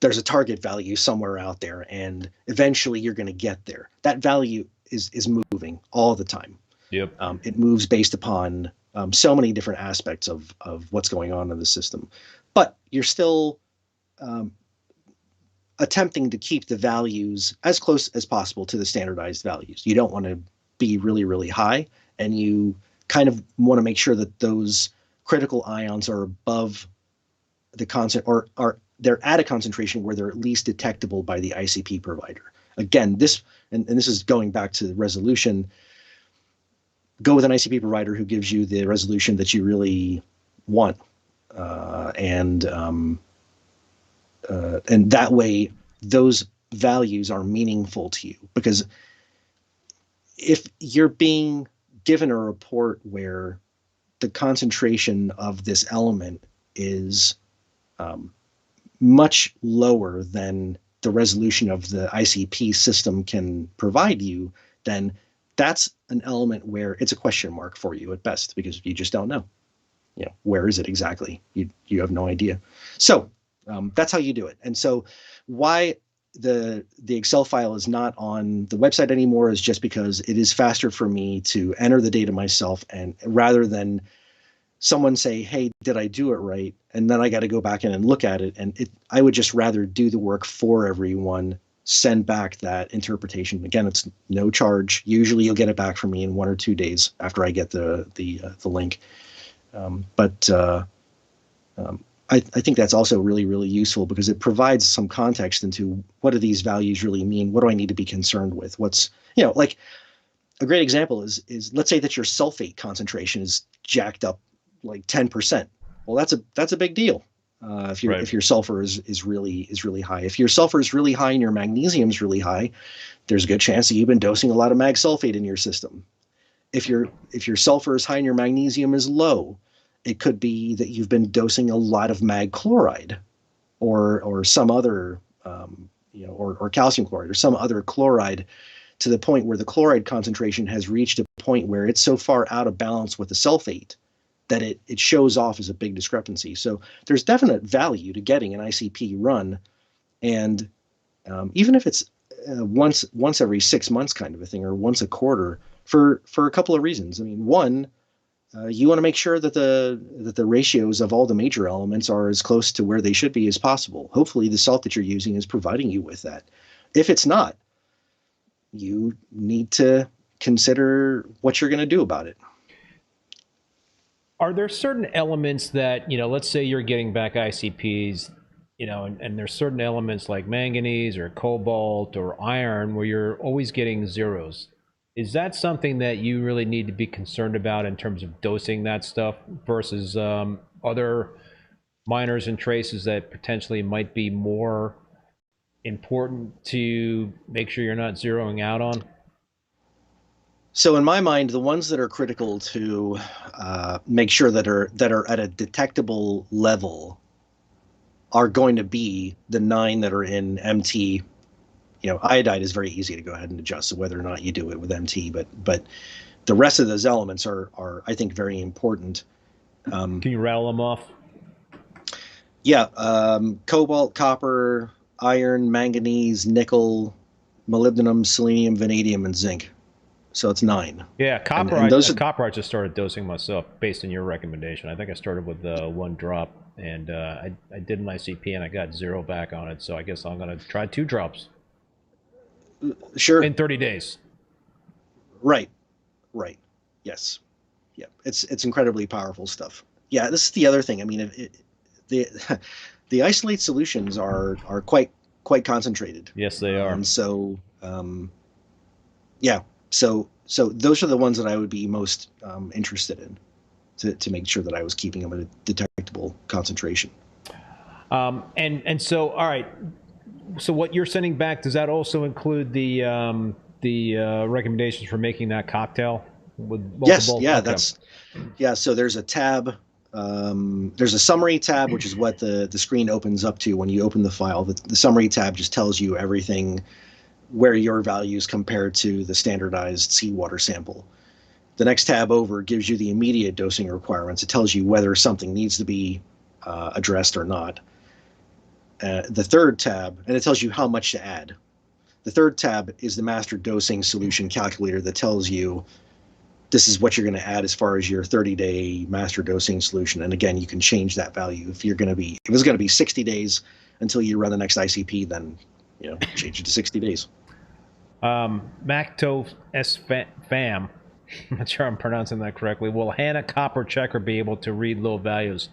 [SPEAKER 2] there's a target value somewhere out there, and eventually you're going to get there. That value is moving all the time.
[SPEAKER 1] Yep.
[SPEAKER 2] It moves based upon so many different aspects of what's going on in the system, but you're still attempting to keep the values as close as possible to the standardized values. You don't want to be really, really high, and you kind of want to make sure that those critical ions are above the constant, or they're at a concentration where they're at least detectable by the ICP provider. Again, this is going back to the resolution. Go with an ICP provider who gives you the resolution that you really want, and that way those values are meaningful to you. Because if you're being given a report where the concentration of this element is much lower than the resolution of the ICP system can provide you, then that's an element where it's a question mark for you at best, because you just don't know. Where is it exactly? You have no idea. So that's how you do it. And so why the Excel file is not on the website anymore is just because it is faster for me to enter the data myself, and rather than someone say, hey, did I do it right? And then I got to go back in and look at it. And I would just rather do the work for everyone, send back that interpretation. Again, it's no charge. Usually you'll get it back from me in 1 or 2 days after I get the link. I think that's also really, really useful, because it provides some context into what do these values really mean? What do I need to be concerned with? What's, like a great example is let's say that your sulfate concentration is jacked up like 10%. Well, that's a big deal. If your sulfur is really high. If your sulfur is really high and your magnesium is really high, there's a good chance that you've been dosing a lot of mag sulfate in your system. If your sulfur is high and your magnesium is low, it could be that you've been dosing a lot of mag chloride, or some other or calcium chloride or some other chloride, to the point where the chloride concentration has reached a point where it's so far out of balance with the sulfate that it shows off as a big discrepancy. So there's definite value to getting an ICP run, and even if it's once every 6 months kind of a thing, or once a quarter, for a couple of reasons. I mean, one, you want to make sure that the ratios of all the major elements are as close to where they should be as possible. Hopefully the salt that you're using is providing you with that. If it's not, you need to consider what you're going to do about it.
[SPEAKER 1] Are there certain elements that, let's say you're getting back ICPs, and there's certain elements like manganese or cobalt or iron where you're always getting zeros? Is that something that you really need to be concerned about in terms of dosing that stuff versus other minors and traces that potentially might be more important to make sure you're not zeroing out on?
[SPEAKER 2] So in my mind, the ones that are critical to make sure that are at a detectable level are going to be the 9 that are in MT. Iodide is very easy to go ahead and adjust, so whether or not you do it with MT, but the rest of those elements are I think very important.
[SPEAKER 1] Can you rattle them off?
[SPEAKER 2] Yeah, cobalt, copper, iron, manganese, nickel, molybdenum, selenium, vanadium, and zinc. So it's 9.
[SPEAKER 1] Yeah, copper. Copper I just started dosing myself based on your recommendation. I think I started with 1 drop, and I did my CP and I got 0 back on it. So I guess I'm going to try 2 drops.
[SPEAKER 2] Sure.
[SPEAKER 1] In 30 days.
[SPEAKER 2] Right. Yes. Yeah. It's incredibly powerful stuff. Yeah. This is the other thing. I mean, the isolate solutions are quite concentrated.
[SPEAKER 1] Yes, they are.
[SPEAKER 2] And so, yeah. So those are the ones that I would be most interested in, to make sure that I was keeping them at a detectable concentration.
[SPEAKER 1] And so, all right. So what you're sending back, does that also include the recommendations for making that cocktail with multiple?
[SPEAKER 2] Yes, yeah. So there's a tab. There's a summary tab, which is what the screen opens up to when you open the file. The summary tab just tells you everything, where your values compare to the standardized seawater sample. The next tab over gives you the immediate dosing requirements. It tells you whether something needs to be addressed or not. The third tab, and it tells you how much to add. The third tab is the master dosing solution calculator that tells you this is what you're going to add as far as your 30-day master dosing solution. And again, you can change that value. If it's going to be 60 days until you run the next ICP, then change it to 60 days.
[SPEAKER 1] Macto S Fam, I'm not sure I'm pronouncing that correctly. Will HANA Copper Checker be able to read low values?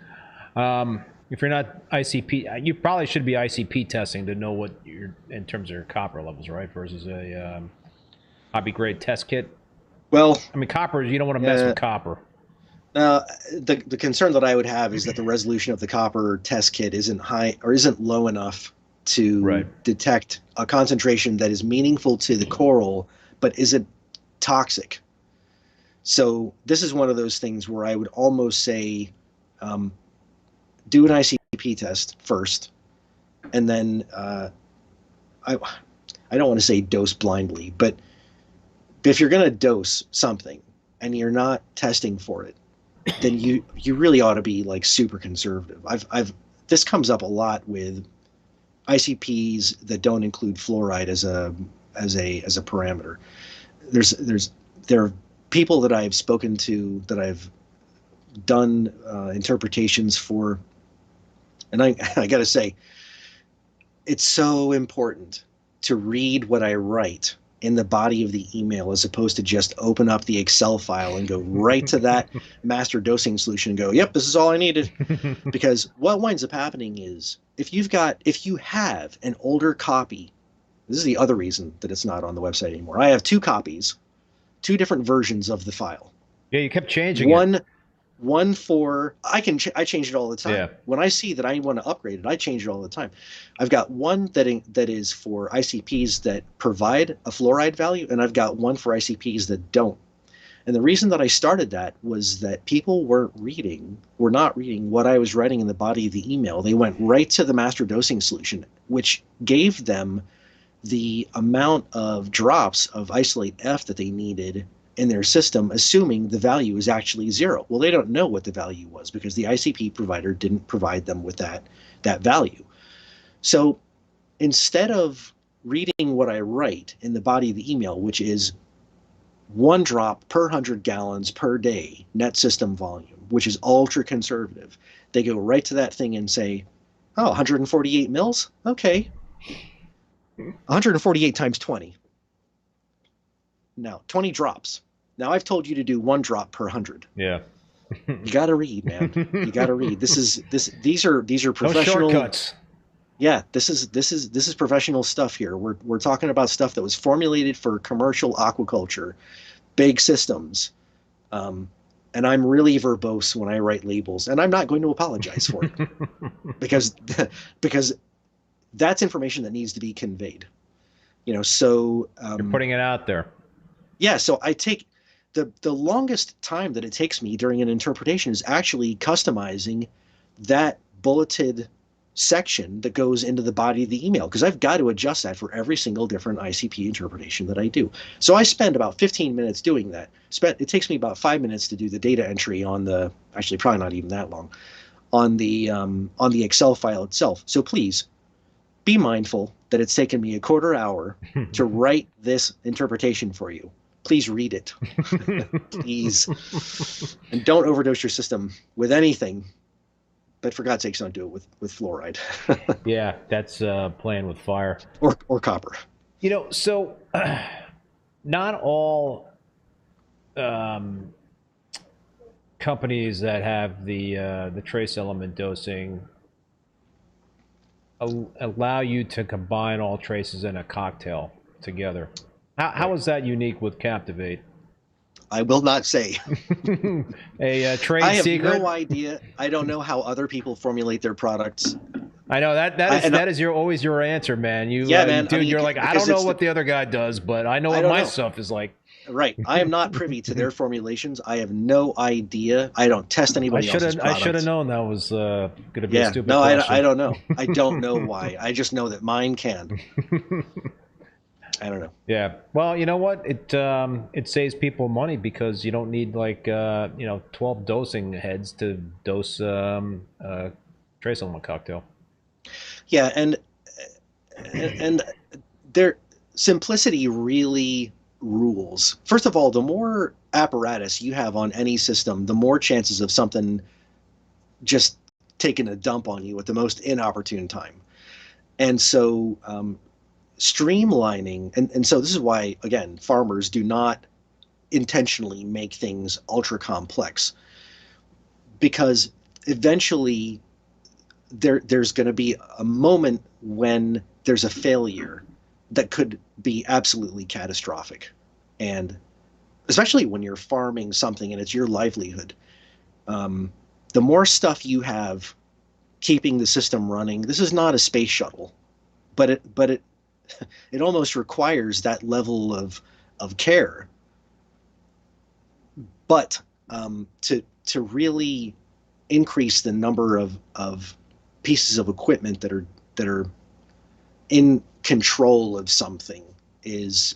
[SPEAKER 1] If you're not ICP, you probably should be ICP testing to know what you're in terms of your copper levels, right? Versus a hobby grade test kit.
[SPEAKER 2] Well,
[SPEAKER 1] I mean, copper, you don't want to mess with copper.
[SPEAKER 2] The concern that I would have is that the resolution of the copper test kit isn't high or isn't low enough to detect a concentration that is meaningful to the coral, but isn't toxic. So this is one of those things where I would almost say, do an ICP test first, and then I don't want to say dose blindly, but if you're going to dose something and you're not testing for it, then you really ought to be like super conservative. This comes up a lot with ICPs that don't include fluoride as a parameter. There are people that I've spoken to that I've done interpretations for, and I got to say, it's so important to read what I write in the body of the email as opposed to just open up the Excel file and go right to that master dosing solution and go, yep, this is all I needed. Because what winds up happening is if you have an older copy, this is the other reason that it's not on the website anymore. I have two copies, two different versions of the file.
[SPEAKER 1] Yeah, you kept changing it.
[SPEAKER 2] One for I change it all the time.
[SPEAKER 1] Yeah.
[SPEAKER 2] When I see that I want to upgrade it, I change it all the time. I've got one that is for ICPs that provide a fluoride value, and I've got one for ICPs that don't. And the reason that I started that was that people were not reading what I was writing in the body of the email. They went right to the master dosing solution, which gave them the amount of drops of isolate F that they needed in their system, assuming the value is actually 0. Well, they don't know what the value was because the ICP provider didn't provide them with that value. So instead of reading what I write in the body of the email, which is 1 drop per 100 gallons per day net system volume, which is ultra conservative, they go right to that thing and say, oh, 148 mils? Okay. 148 times 20. Now, 20 drops. Now, I've told you to do 1 drop per 100.
[SPEAKER 1] Yeah.
[SPEAKER 2] You got to read, man. You got to read. These are professional.
[SPEAKER 1] No shortcuts.
[SPEAKER 2] Yeah, this is professional stuff here. We're talking about stuff that was formulated for commercial aquaculture, big systems. And I'm really verbose when I write labels, and I'm not going to apologize for it because that's information that needs to be conveyed. So
[SPEAKER 1] you're putting it out there.
[SPEAKER 2] Yeah, so I take the longest time that it takes me during an interpretation is actually customizing that bulleted section that goes into the body of the email, because I've got to adjust that for every single different ICP interpretation that I do. So I spend about 15 minutes doing that. It takes me about 5 minutes to do the data entry actually probably not even that long, on the Excel file itself. So please be mindful that it's taken me a quarter hour to write this interpretation for you. Please read it. Please. And don't overdose your system with anything. But for God's sakes, don't do it with fluoride.
[SPEAKER 1] Yeah, that's playing with fire.
[SPEAKER 2] Or copper.
[SPEAKER 1] So not all companies that have the trace element dosing allow you to combine all traces in a cocktail together. How is that unique with Captiv8?
[SPEAKER 2] I will not say.
[SPEAKER 1] A trade
[SPEAKER 2] I have
[SPEAKER 1] secret?
[SPEAKER 2] no idea. I don't know how other people formulate their products.
[SPEAKER 1] I know that is always your answer, man.
[SPEAKER 2] Man.
[SPEAKER 1] Dude, you're like, I don't know what the other guy does, but I know what my stuff is like.
[SPEAKER 2] Right. I am not privy to their formulations. I have no idea. I don't test anybody else's products.
[SPEAKER 1] I should have known that was going to be a stupid question.
[SPEAKER 2] I don't know. I don't know why. I just know that mine can. I don't know.
[SPEAKER 1] Yeah. Well, you know what? It saves people money because you don't need 12 dosing heads to dose trace element cocktail.
[SPEAKER 2] Yeah, and their simplicity really rules. First of all, the more apparatus you have on any system, the more chances of something just taking a dump on you at the most inopportune time. And so streamlining, and so this is why, again, farmers do not intentionally make things ultra complex, because eventually there's going to be a moment when there's a failure that could be absolutely catastrophic. And especially when you're farming something and it's your livelihood, the more stuff you have keeping the system running, this is not a space shuttle, but it almost requires that level of care. But to really increase the number of pieces of equipment that are in control of something is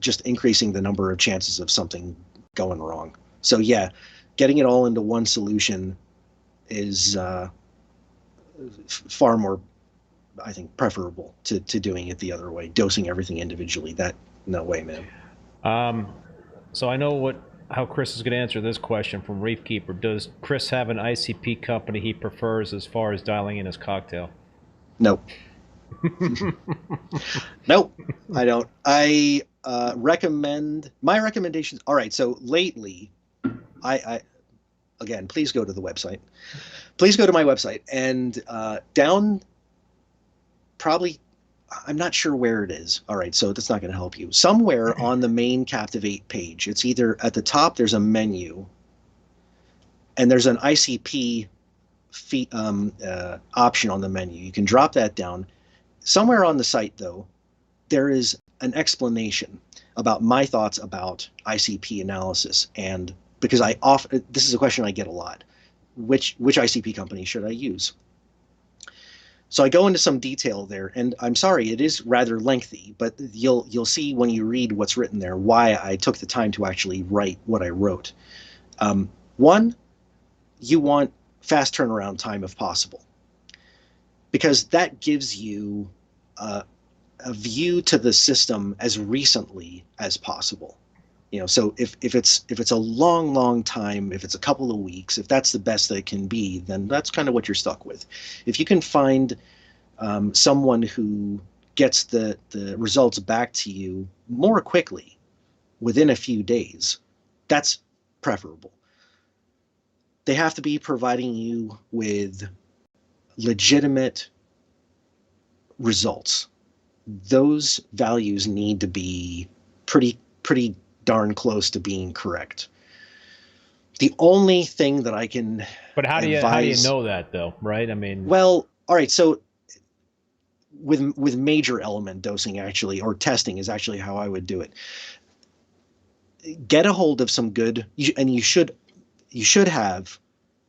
[SPEAKER 2] just increasing the number of chances of something going wrong. So yeah, getting it all into one solution is far more, I think, preferable to doing it the other way, dosing everything individually. That, no way, man.
[SPEAKER 1] So I know how Chris is going to answer this question from Reef Keeper. Does Chris have an ICP company he prefers as far as dialing in his cocktail?
[SPEAKER 2] Nope. Nope, I don't. I recommend my recommendations. All right, so lately, I again, please go to the website. Please go to my website and down probably, I'm not sure where it is. All right, so that's not going to help you. Somewhere on the main Captiv8 page, it's either at the top, there's a menu, and there's an ICP option on the menu. You can drop that down. Somewhere on the site, though, there is an explanation about my thoughts about ICP analysis. And because this is a question I get a lot, which ICP company should I use? So I go into some detail there, and I'm sorry, it is rather lengthy, but you'll see when you read what's written there why I took the time to actually write what I wrote. One, you want fast turnaround time if possible, because that gives you a view to the system as recently as possible. So if it's a long time, if it's a couple of weeks, if that's the best that it can be, then that's kind of what you're stuck with. If you can find someone who gets the results back to you more quickly within a few days, that's preferable. They have to be providing you with legitimate results. Those values need to be pretty darn close to being correct. The only thing that I can
[SPEAKER 1] But how do you know that, though, right? I mean,
[SPEAKER 2] well, all right, so with major element dosing, actually, or testing is actually how I would do it. Get a hold of some good, and you should have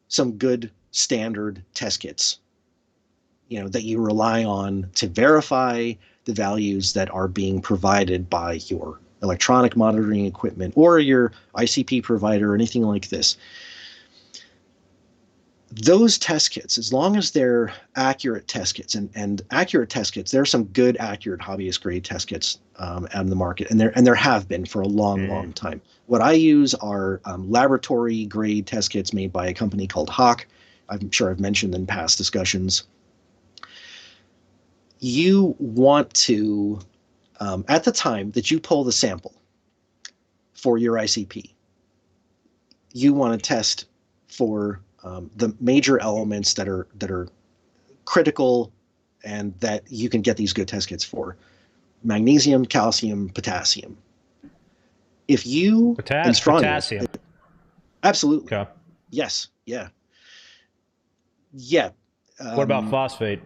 [SPEAKER 2] some good standard test kits, that you rely on to verify the values that are being provided by your electronic monitoring equipment or your ICP provider or anything like this. Those test kits, as long as they're accurate test kits, and accurate test kits, there are some good, accurate hobbyist grade test kits out in the market, and there have been for a long time. What I use are laboratory grade test kits made by a company called Hawk. I'm sure I've mentioned in past discussions. You want to, at the time that you pull the sample for your ICP, you want to test for the major elements that are critical and that you can get these good test kits for: magnesium, calcium, potassium. If you and strontium,
[SPEAKER 1] potassium,
[SPEAKER 2] absolutely,
[SPEAKER 1] okay.
[SPEAKER 2] Yes, yeah.
[SPEAKER 1] What about phosphate?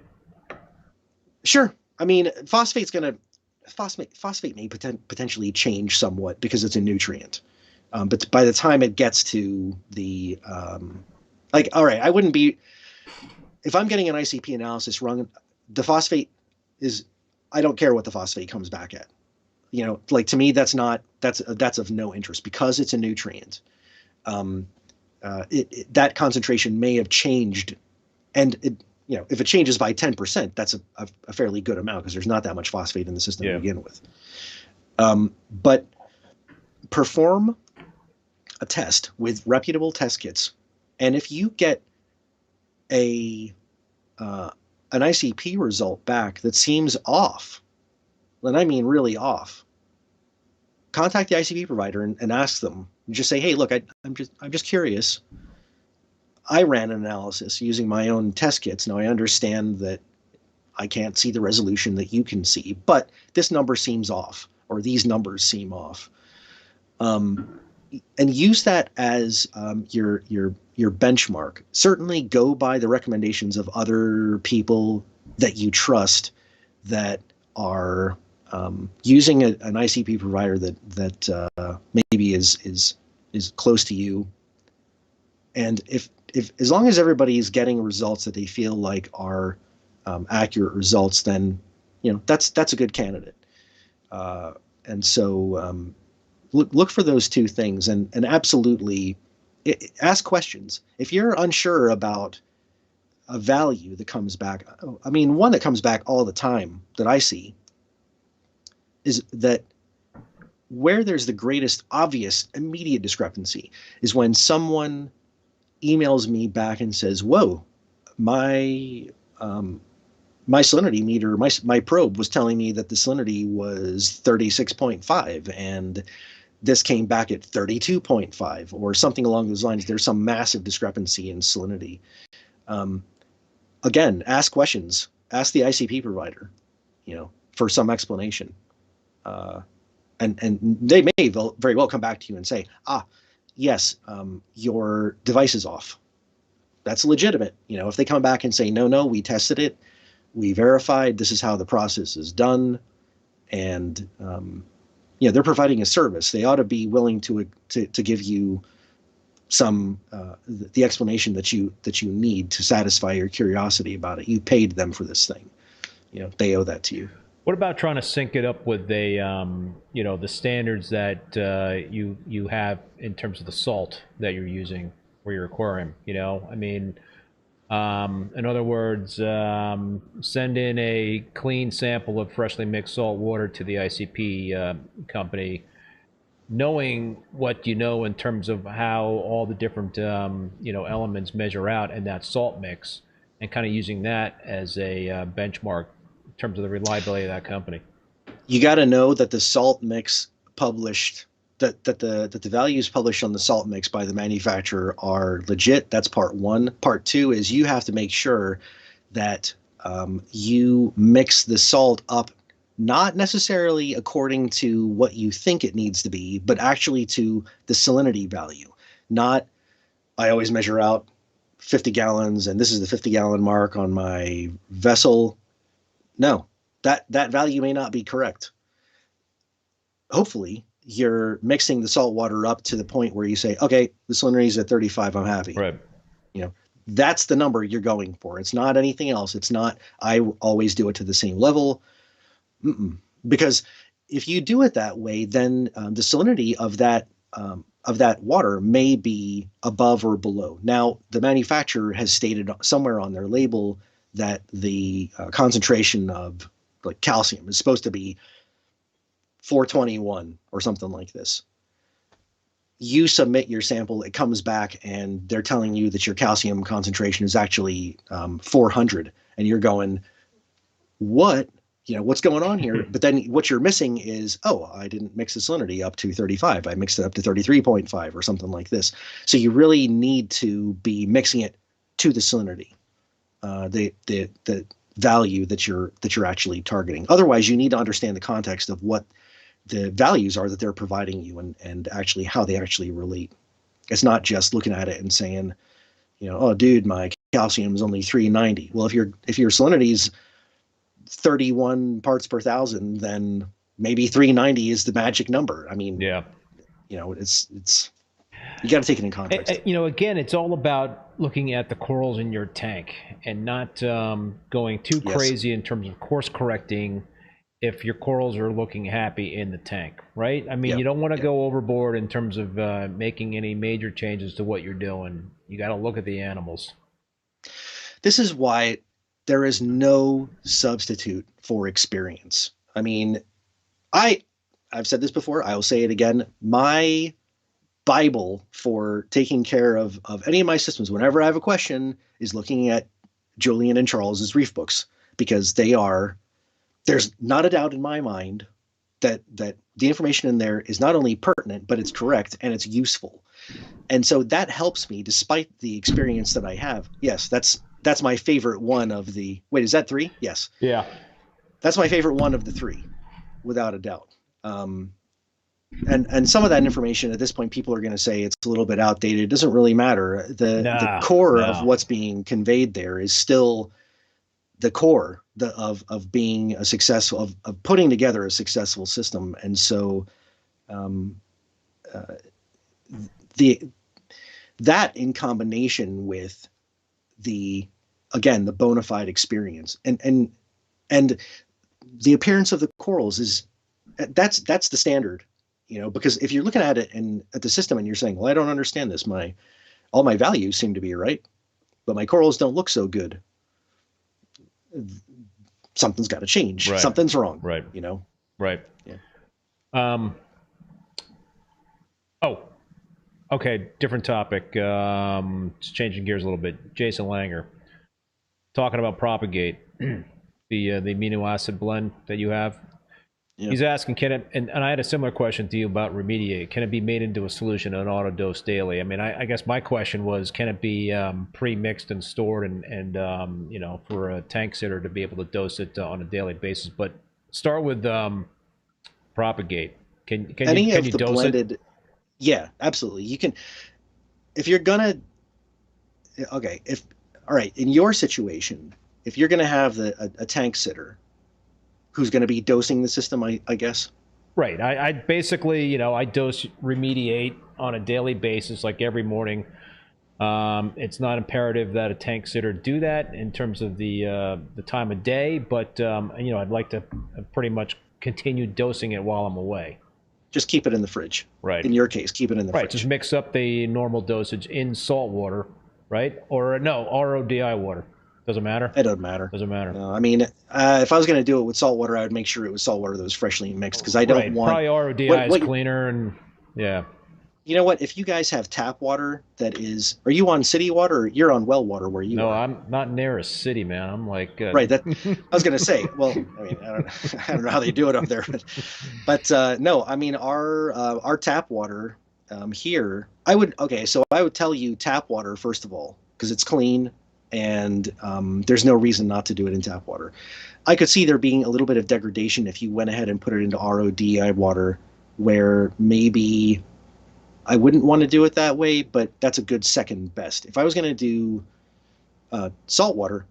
[SPEAKER 2] Sure. I mean, phosphate may potentially change somewhat because it's a nutrient. But by the time it gets to the all right, I wouldn't be, if I'm getting an ICP analysis wrong, the phosphate is, I don't care what the phosphate comes back at. To me, that's of no interest because it's a nutrient. That concentration may have changed, and if it changes by 10%, that's a fairly good amount because there's not that much phosphate in the system to begin with. But perform a test with reputable test kits, and if you get an ICP result back that seems off, and I mean really off, contact the ICP provider and ask them. Just say, hey, look, I'm just curious. I ran an analysis using my own test kits. Now I understand that I can't see the resolution that you can see, but this number seems off, or these numbers seem off. And use that as your benchmark. Certainly go by the recommendations of other people that you trust that are using an ICP provider that maybe is close to you. And if as long as everybody's getting results that they feel like are accurate results, then that's a good candidate. And so look for those two things, and absolutely ask questions. If you're unsure about a value that comes back, I mean, one that comes back all the time that I see is that where there's the greatest obvious immediate discrepancy is when someone emails me back and says, whoa, my salinity meter, my probe was telling me that the salinity was 36.5 and this came back at 32.5 or something along those lines. There's some massive discrepancy in salinity. Again, ask questions. Ask the ICP provider, for some explanation. And they may very well come back to you and say, yes, your device is off. That's legitimate. If they come back and say, no, we tested it, we verified, this is how the process is done, and they're providing a service. They ought to be willing to give you some the explanation that you need to satisfy your curiosity about it. You paid them for this thing. They owe that to you.
[SPEAKER 1] What about trying to sync it up with the standards that you have in terms of the salt that you're using for your aquarium? I mean, in other words, send in a clean sample of freshly mixed salt water to the ICP company, knowing what you know in terms of how all the different elements measure out in that salt mix, and kind of using that as a benchmark in terms of the reliability of that company.
[SPEAKER 2] You got to know that the salt mix published, that the values published on the salt mix by the manufacturer are legit. That's part one. Part two is you have to make sure that you mix the salt up, not necessarily according to what you think it needs to be, but actually to the salinity value. Not, I always measure out 50 gallons and this is the 50-gallon mark on my vessel. No, that value may not be correct. Hopefully, you're mixing the salt water up to the point where you say, okay, the salinity is at 35, I'm happy.
[SPEAKER 1] Right.
[SPEAKER 2] That's the number you're going for. It's not anything else. It's not, I always do it to the same level. Because if you do it that way, then the salinity of that water may be above or below. Now, the manufacturer has stated somewhere on their label that the concentration of like calcium is supposed to be 421 or something like this. You submit your sample, it comes back, and they're telling you that your calcium concentration is actually 400, and you're going, what? What's going on here? But then what you're missing is, I didn't mix the salinity up to 35. I mixed it up to 33.5 or something like this. So you really need to be mixing it to the salinity, the value that you're actually targeting. Otherwise, you need to understand the context of what the values are that they're providing you and actually how they actually relate. It's not just looking at it and saying, oh, dude, my calcium is only 390. Well, if your salinity is 31 parts per thousand, then maybe 390 is the magic number. I mean,
[SPEAKER 1] yeah,
[SPEAKER 2] it's you got to take it in context.
[SPEAKER 1] Again, it's all about looking at the corals in your tank and not going too crazy in terms of course correcting if your corals are looking happy in the tank, right? I mean, you don't want to go overboard in terms of making any major changes to what you're doing. You got to look at the animals.
[SPEAKER 2] This is why there is no substitute for experience. I mean, I've said this before, I will say it again. My Bible for taking care of any of my systems, whenever I have a question, is looking at Julian and Charles's reef books, because there's not a doubt in my mind that the information in there is not only pertinent, but it's correct and it's useful. And so that helps me despite the experience that I have. Yes, that's my favorite one of the, wait, is that 3? Yes.
[SPEAKER 1] Yeah.
[SPEAKER 2] That's my favorite one of the 3, without a doubt. And some of that information at this point, people are going to say it's a little bit outdated. It doesn't really matter. The core of what's being conveyed there is still the core of being a successful, of putting together a successful system. And so that in combination with the bona fide experience and the appearance of the corals that's the standard, because if you're looking at it and at the system and you're saying, well, I don't understand this, all my values seem to be right, but my corals don't look so good, something's got to change. Right. Something's wrong.
[SPEAKER 1] Right. Right.
[SPEAKER 2] Yeah.
[SPEAKER 1] Okay. Different topic. Just changing gears a little bit. Jason Langer talking about Propagate, the amino acid blend that you have. Yeah. He's asking, can it, and I had a similar question to you about Remediate. Can it be made into a solution and auto dose daily? I mean, I guess my question was, can it be pre-mixed and stored and for a tank sitter to be able to dose it on a daily basis? But start with Propagate. Can you dose blended, it?
[SPEAKER 2] Yeah, absolutely. You can, if you're gonna, okay, all right, in your situation, if you're gonna have a tank sitter who's going to be dosing the system, I guess.
[SPEAKER 1] Right. I basically, I dose Remediate on a daily basis, like every morning. It's not imperative that a tank sitter do that in terms of the time of day, but I'd like to pretty much continue dosing it while I'm away.
[SPEAKER 2] Just keep it in the fridge.
[SPEAKER 1] Right.
[SPEAKER 2] In your case, keep it in the fridge.
[SPEAKER 1] Right. Just mix up the normal dosage in salt water, right? Or no, RODI water. Doesn't matter?
[SPEAKER 2] It doesn't matter.
[SPEAKER 1] Doesn't matter.
[SPEAKER 2] No, I mean, if I was going to do it with salt water, I would make sure it was salt water that was freshly mixed, because I don't want...
[SPEAKER 1] Probably RODI is cleaner, and yeah.
[SPEAKER 2] You know what? If you guys have tap water that is... Are you on city water, or you're on well water where you are?
[SPEAKER 1] No, I'm not near a city, man. I'm like...
[SPEAKER 2] Right, I was going to say, well, I mean, I don't know how they do it up there, but no, I mean, our tap water here, I would tell you tap water, first of all, because it's clean, and there's no reason not to do it in tap water. I could see there being a little bit of degradation if you went ahead and put it into RODI water, where maybe I wouldn't want to do it that way, but that's a good second best. If I was going to do salt water,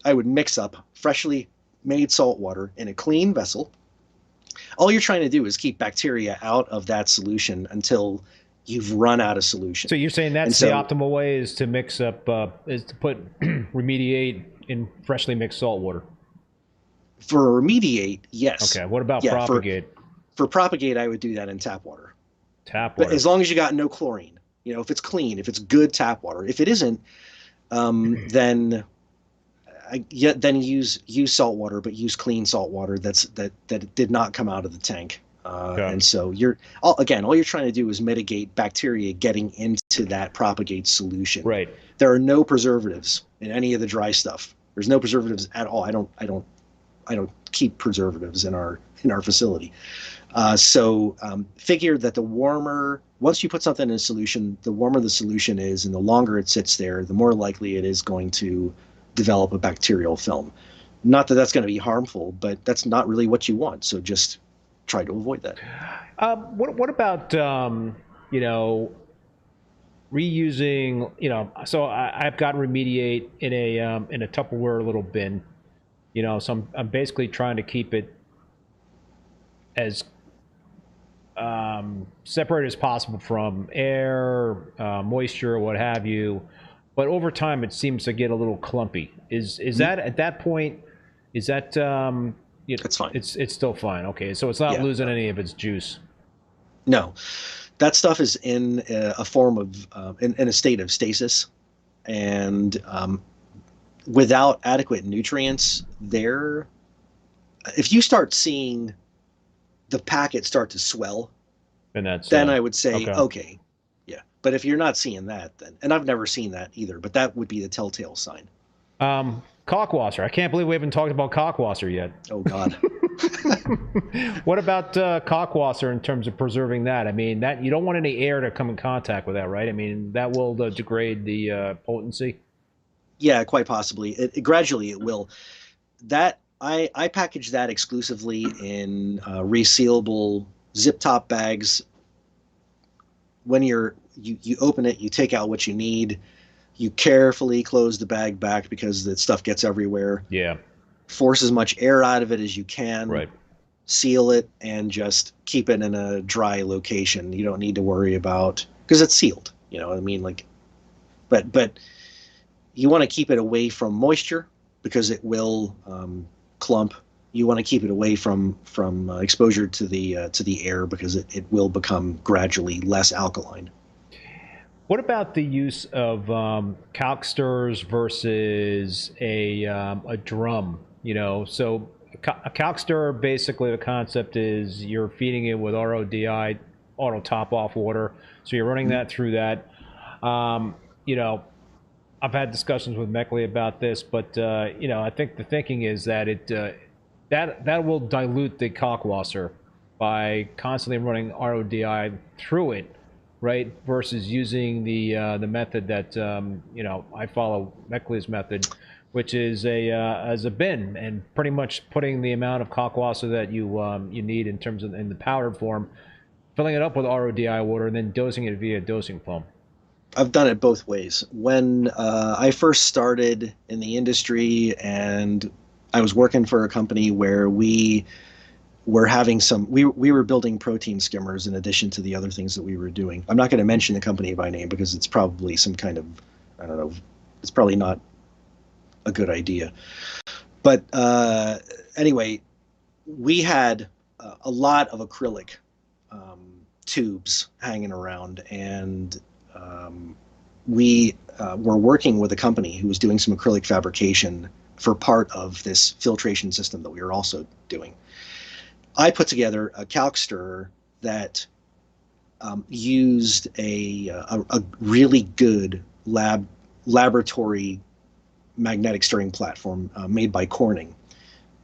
[SPEAKER 2] I would mix up freshly made salt water in a clean vessel. All you're trying to do is keep bacteria out of that solution until you've run out of solution.
[SPEAKER 1] So you're saying that's the optimal way is to mix up, is to put Remediate in freshly mixed salt water?
[SPEAKER 2] For Remediate, yes.
[SPEAKER 1] Okay, what about Propagate?
[SPEAKER 2] For Propagate, I would do that in tap water.
[SPEAKER 1] Tap water.
[SPEAKER 2] But as long as you got no chlorine, if it's clean, if it's good tap water. If it isn't, then use salt water, but use clean salt water that did not come out of the tank. And so all you're trying to do is mitigate bacteria getting into that Propagate solution.
[SPEAKER 1] Right.
[SPEAKER 2] There are no preservatives in any of the dry stuff. There's no preservatives at all. I don't keep preservatives in our facility. So figure that the warmer, once you put something in a solution, the warmer the solution is, and the longer it sits there, the more likely it is going to develop a bacterial film. Not that that's going to be harmful, but that's not really what you want. So just try to avoid that.
[SPEAKER 1] What about reusing? So I've got Remediate in a Tupperware little bin. So I'm basically trying to keep it as separated as possible from air, moisture, what have you. But over time, it seems to get a little clumpy. Is that at that point? Is that
[SPEAKER 2] it's fine.
[SPEAKER 1] It's still fine. Okay, so it's not losing any of its juice.
[SPEAKER 2] No, that stuff is in a form of in a state of stasis, and without adequate nutrients there, if you start seeing the packet start to swell,
[SPEAKER 1] And that's
[SPEAKER 2] then I would say,
[SPEAKER 1] okay.
[SPEAKER 2] okay, yeah. But if you're not seeing that, then, and I've never seen that either, but that would be the telltale sign.
[SPEAKER 1] Kalkwasser. I can't believe we haven't talked about Kalkwasser yet.
[SPEAKER 2] Oh God.
[SPEAKER 1] What about Kalkwasser in terms of preserving that? I mean, that you don't want any air to come in contact with that, right? I mean, that will degrade the potency.
[SPEAKER 2] Yeah, quite possibly. Gradually it will. That I package that exclusively in resealable zip top bags. When you open it, you take out what you need. You carefully close the bag back because the stuff gets everywhere.
[SPEAKER 1] Yeah.
[SPEAKER 2] Force as much air out of it as you can.
[SPEAKER 1] Right.
[SPEAKER 2] Seal it and just keep it in a dry location. You don't need to worry about, because it's sealed. You know what I mean? Like, but you want to keep it away from moisture because it will clump. You want to keep it away from exposure to the air because it will become gradually less alkaline.
[SPEAKER 1] What about the use of calc stirrers versus a drum? You know, so a calc stirrer, basically the concept is you're feeding it with RODI, auto top off water. So you're running that through that. You know, I've had discussions with Meckley about this, but you know, I think the thinking is that that will dilute the Kalkwasser by constantly running RODI through it, right? Versus using the method that you know, I follow, Meckley's method, which is as a bin, and pretty much putting the amount of Kalkwasser that you need in terms of in the powdered form, filling it up with RODI water, and then dosing it via dosing foam.
[SPEAKER 2] I've done it both ways. When I first started in the industry, and I was working for a company where we were building protein skimmers in addition to the other things that we were doing. I'm not going to mention the company by name because it's probably some kind of, I don't know, it's probably not a good idea. But anyway, we had a lot of acrylic tubes hanging around, and we were working with a company who was doing some acrylic fabrication for part of this filtration system that we were also doing. I put together a calc stirrer that used a really good laboratory magnetic stirring platform made by Corning.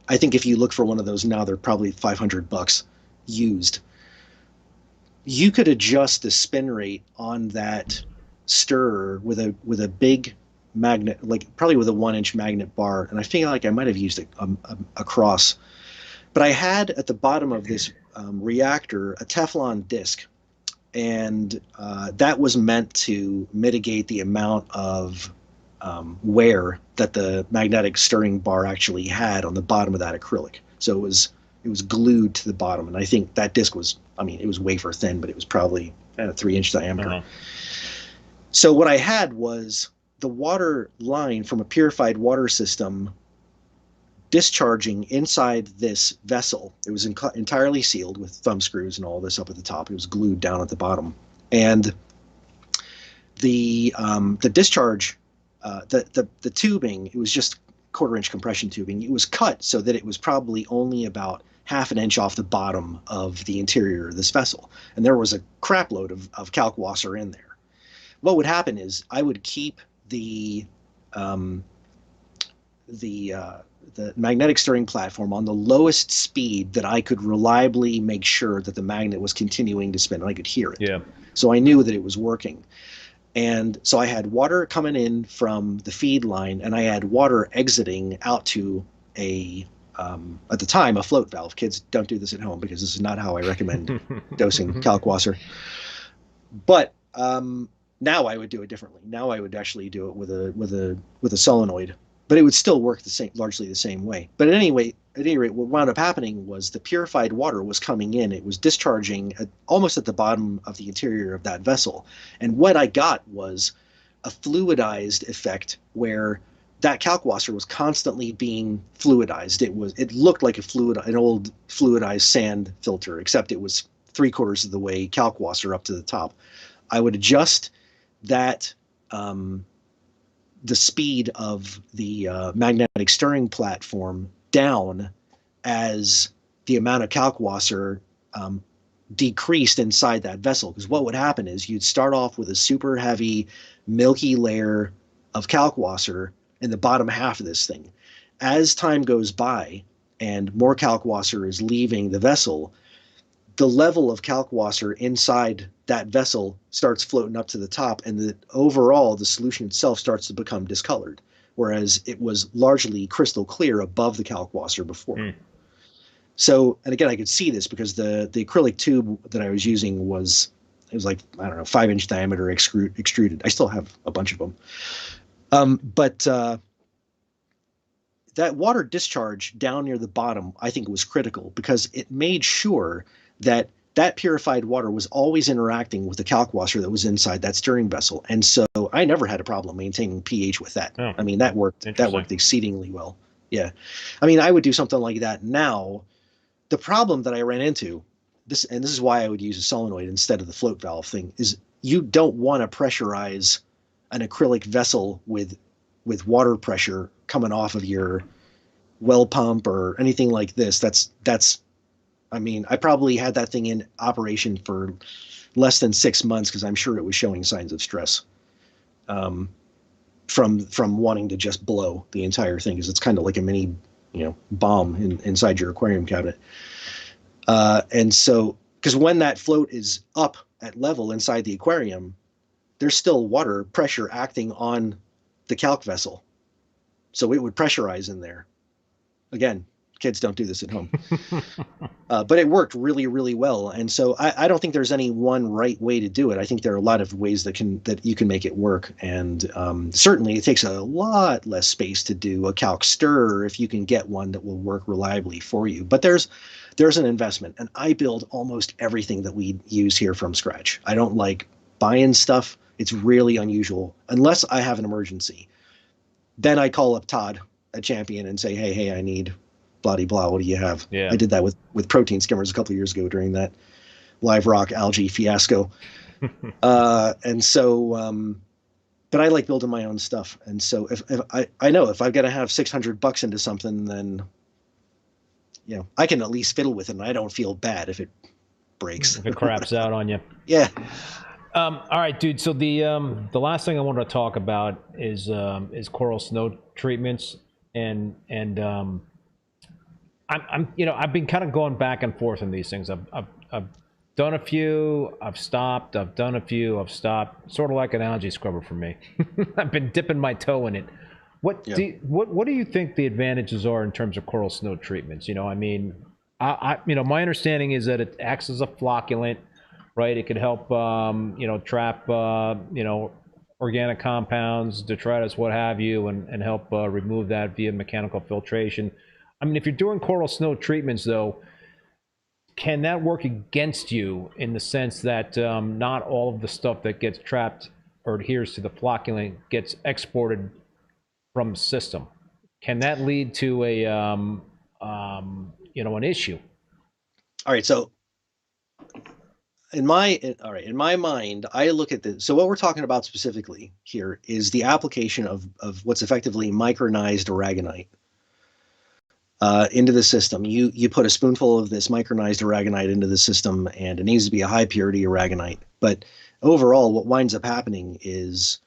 [SPEAKER 2] I think if you look for one of those now, they're probably $500 used. You could adjust the spin rate on that stirrer with a big magnet, like probably with a 1-inch magnet bar, and I feel like I might have used a cross. But I had at the bottom of this reactor a Teflon disc, and that was meant to mitigate the amount of wear that the magnetic stirring bar actually had on the bottom of that acrylic. So it was glued to the bottom, and I think that disc was, I mean, it was wafer thin, but it was probably a 3-inch diameter.
[SPEAKER 1] Uh-huh.
[SPEAKER 2] So what I had was the water line from a purified water system discharging inside this vessel. It was entirely sealed with thumb screws and all this up at the top. It was glued down at the bottom, and the discharge, the tubing, it was just 1/4-inch compression tubing. It was cut so that it was probably only about 1/2 inch off the bottom of the interior of this vessel, and there was a crap load of Kalkwasser in there. What would happen is I would keep the magnetic stirring platform on the lowest speed that I could reliably make sure that the magnet was continuing to spin, and I could hear it.
[SPEAKER 1] Yeah.
[SPEAKER 2] So I knew that it was working. And so I had water coming in from the feed line, and I had water exiting out to at the time, a float valve. Kids, don't do this at home because this is not how I recommend dosing Kalkwasser. But now I would do it differently. Now I would actually do it with a solenoid, but it would still work largely the same way. But at any rate, what wound up happening was the purified water was coming in. It was discharging almost at the bottom of the interior of that vessel. And what I got was a fluidized effect where that Kalkwasser was constantly being fluidized. It looked like an old fluidized sand filter, except it was 3/4 of the way Kalkwasser up to the top. I would adjust that the speed of the magnetic stirring platform down as the amount of Kalkwasser decreased inside that vessel. Because what would happen is you'd start off with a super heavy, milky layer of Kalkwasser in the bottom half of this thing. As time goes by and more Kalkwasser is leaving the vessel, the level of Kalkwasser inside that vessel starts floating up to the top, and the solution itself starts to become discolored, whereas it was largely crystal clear above the Kalkwasser before. So, and again, I could see this because the acrylic tube that I was using was like, I don't know, 5-inch diameter extruded. I still have a bunch of them. But that water discharge down near the bottom, I think, was critical because it made sure that purified water was always interacting with the Kalkwasser that was inside that stirring vessel. And so I never had a problem maintaining pH with that.
[SPEAKER 1] Oh,
[SPEAKER 2] I mean, that worked exceedingly well. Yeah. I mean, I would do something like that now. The problem that I ran into, this is why I would use a solenoid instead of the float valve thing, is you don't want to pressurize an acrylic vessel with water pressure coming off of your well pump or anything like this. I mean, I probably had that thing in operation for less than 6 months because I'm sure it was showing signs of stress from wanting to just blow the entire thing, because it's kind of like a mini, bomb inside your aquarium cabinet. And so, because when that float is up at level inside the aquarium, there's still water pressure acting on the calc vessel. So it would pressurize in there. Again, kids don't do this at home. But it worked really, really well. And so I don't think there's any one right way to do it. I think there are a lot of ways that you can make it work. And certainly it takes a lot less space to do a calc stirrer if you can get one that will work reliably for you. But there's an investment. And I build almost everything that we use here from scratch. I don't like buying stuff. It's really unusual unless I have an emergency. Then I call up Todd at Champion and say, hey, I need blah, blah, what do you have?
[SPEAKER 1] Yeah.
[SPEAKER 2] I did that with protein skimmers a couple of years ago during that live rock algae fiasco. And so, but I like building my own stuff. And so if I know if I've got to have $600 into something, then, I can at least fiddle with it and I don't feel bad if it breaks.
[SPEAKER 1] If it craps out on you.
[SPEAKER 2] Yeah.
[SPEAKER 1] All right, dude. So the last thing I wanted to talk about is coral snow treatments, and I've been kind of going back and forth on these things. I've done a few, I've stopped. I've done a few, I've stopped. Sort of like an algae scrubber for me. I've been dipping my toe in it. What do you think the advantages are in terms of coral snow treatments? I mean, my understanding is that it acts as a flocculant, right? It could help trap organic compounds, detritus, what have you, and help remove that via mechanical filtration. I mean, if you're doing coral snow treatments, though, can that work against you in the sense that not all of the stuff that gets trapped or adheres to the flocculant gets exported from the system? Can that lead to an issue?
[SPEAKER 2] All right. So in my mind, I look at this. So what we're talking about specifically here is the application of what's effectively micronized aragonite into the system. You put a spoonful of this micronized aragonite into the system, and it needs to be a high purity aragonite. But overall, what winds up happening is,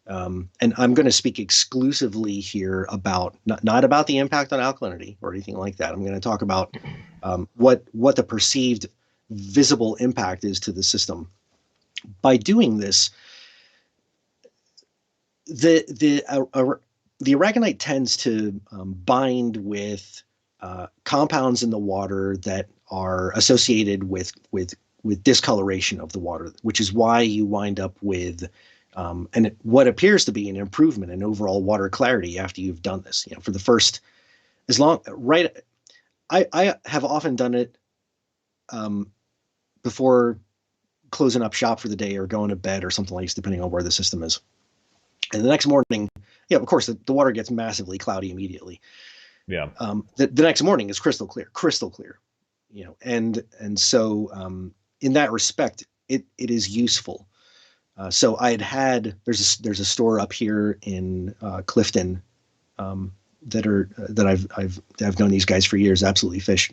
[SPEAKER 2] and I'm going to speak exclusively here about not about the impact on alkalinity or anything like that. I'm going to talk about what the perceived visible impact is to the system. By doing this, the aragonite tends to bind with compounds in the water that are associated with discoloration of the water, which is why you wind up with what appears to be an improvement in overall water clarity after you've done this. For the first, I have often done it before closing up shop for the day or going to bed or something like this, depending on where the system is. And the next morning, of course, the water gets massively cloudy immediately.
[SPEAKER 1] Yeah.
[SPEAKER 2] The next morning is crystal clear. And so in that respect, it is useful. So there's a store up here in Clifton, that I've known these guys for years. Absolutely fish,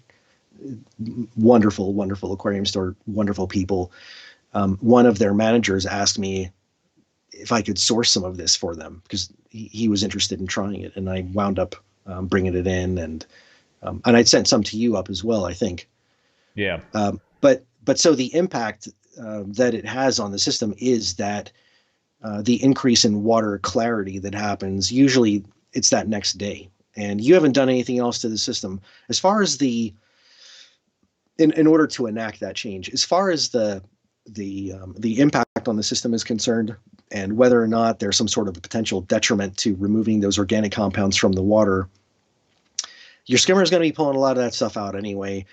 [SPEAKER 2] wonderful aquarium store, wonderful people. One of their managers asked me if I could source some of this for them because he was interested in trying it, and I wound up bringing it in, and I'd sent some to you up as well, I think.
[SPEAKER 1] Yeah.
[SPEAKER 2] But so the impact that it has on the system is that the increase in water clarity that happens, usually it's that next day, and you haven't done anything else to the system. As far as in order to enact that change, as far as the impact on the system is concerned, and whether or not there's some sort of a potential detriment to removing those organic compounds from the water, your skimmer is going to be pulling a lot of that stuff out anyway.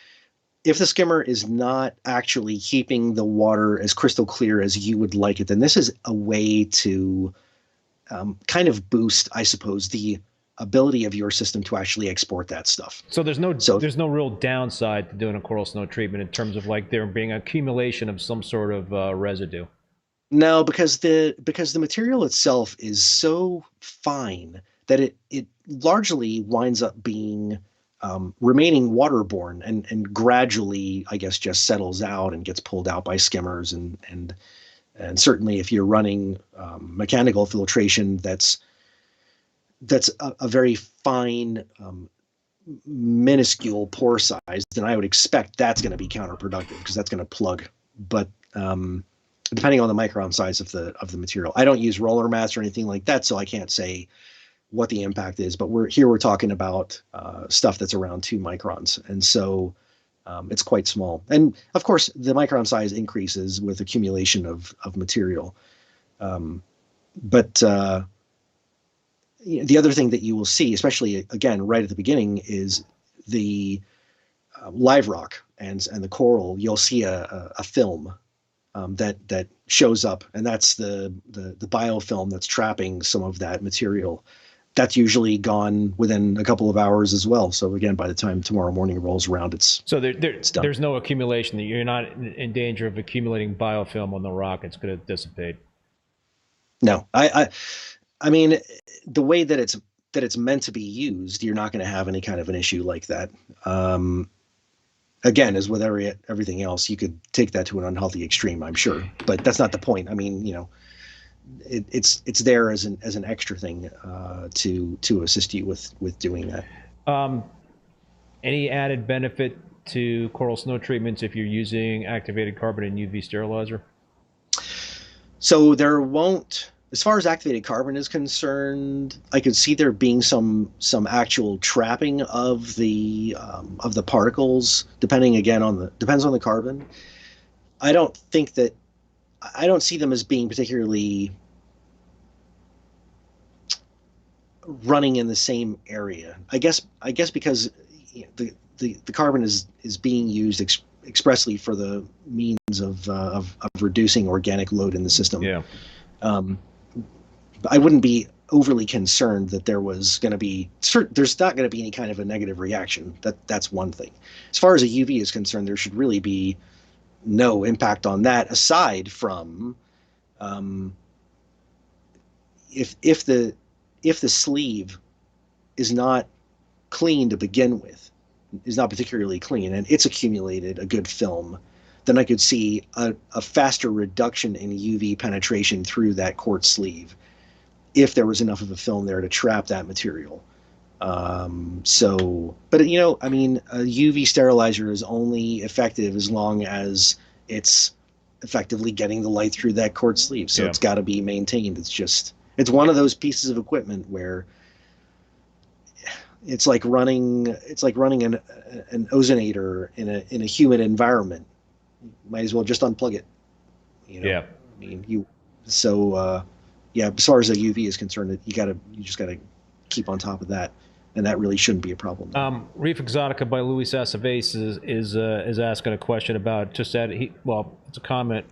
[SPEAKER 2] If the skimmer is not actually keeping the water as crystal clear as you would like it, then this is a way to kind of boost, I suppose, the ability of your system to actually export that stuff.
[SPEAKER 1] So there's no real downside to doing a coral snow treatment in terms of like there being accumulation of some sort of residue.
[SPEAKER 2] No, because the material itself is so fine that it largely winds up being remaining waterborne and gradually, I guess, just settles out and gets pulled out by skimmers and certainly if you're running mechanical filtration, that's a very fine, minuscule pore size, then I would expect that's going to be counterproductive because that's going to plug. But depending on the micron size of the material, I don't use roller mats or anything like that, so I can't say what the impact is. But we're talking about stuff that's around 2 microns, and so it's quite small. And of course, the micron size increases with accumulation of material. But the other thing that you will see, especially again right at the beginning, is the live rock and the coral. You'll see a film that shows up, and that's the biofilm that's trapping some of that material. That's usually gone within a couple of hours as well. So again, by the time tomorrow morning rolls around, it's done.
[SPEAKER 1] There's no accumulation. You're not in danger of accumulating biofilm on the rock. It's going to dissipate.
[SPEAKER 2] No, I mean, the way that it's meant to be used, you're not going to have any kind of an issue like that. Again, as with everything else, you could take that to an unhealthy extreme, I'm sure, but that's not the point. I mean, it's there as an extra thing to assist you with doing that.
[SPEAKER 1] Any added benefit to coral snow treatments if you're using activated carbon and UV sterilizer?
[SPEAKER 2] So there won't. As far as activated carbon is concerned, I could see there being some actual trapping of the particles, depends on the carbon. I don't see them as being particularly running in the same area. I guess because the carbon is being used expressly for the means of reducing organic load in the system.
[SPEAKER 1] Yeah.
[SPEAKER 2] I wouldn't be overly concerned that there's not going to be any kind of a negative reaction. That's one thing. As far as a UV is concerned, there should really be no impact on that, aside from if the sleeve is not clean to begin with, is not particularly clean, and it's accumulated a good film, then I could see a faster reduction in UV penetration through that quartz sleeve if there was enough of a film there to trap that material. But I mean, a UV sterilizer is only effective as long as it's effectively getting the light through that quartz sleeve. So It's got to be maintained. It's one of those pieces of equipment where it's like running an ozonator in a humid environment. Might as well just unplug it.
[SPEAKER 1] Yeah.
[SPEAKER 2] I mean, as far as the UV is concerned, you just gotta keep on top of that, and that really shouldn't be a problem.
[SPEAKER 1] Reef Exotica by Luis Aceves is asking a question about it's a comment,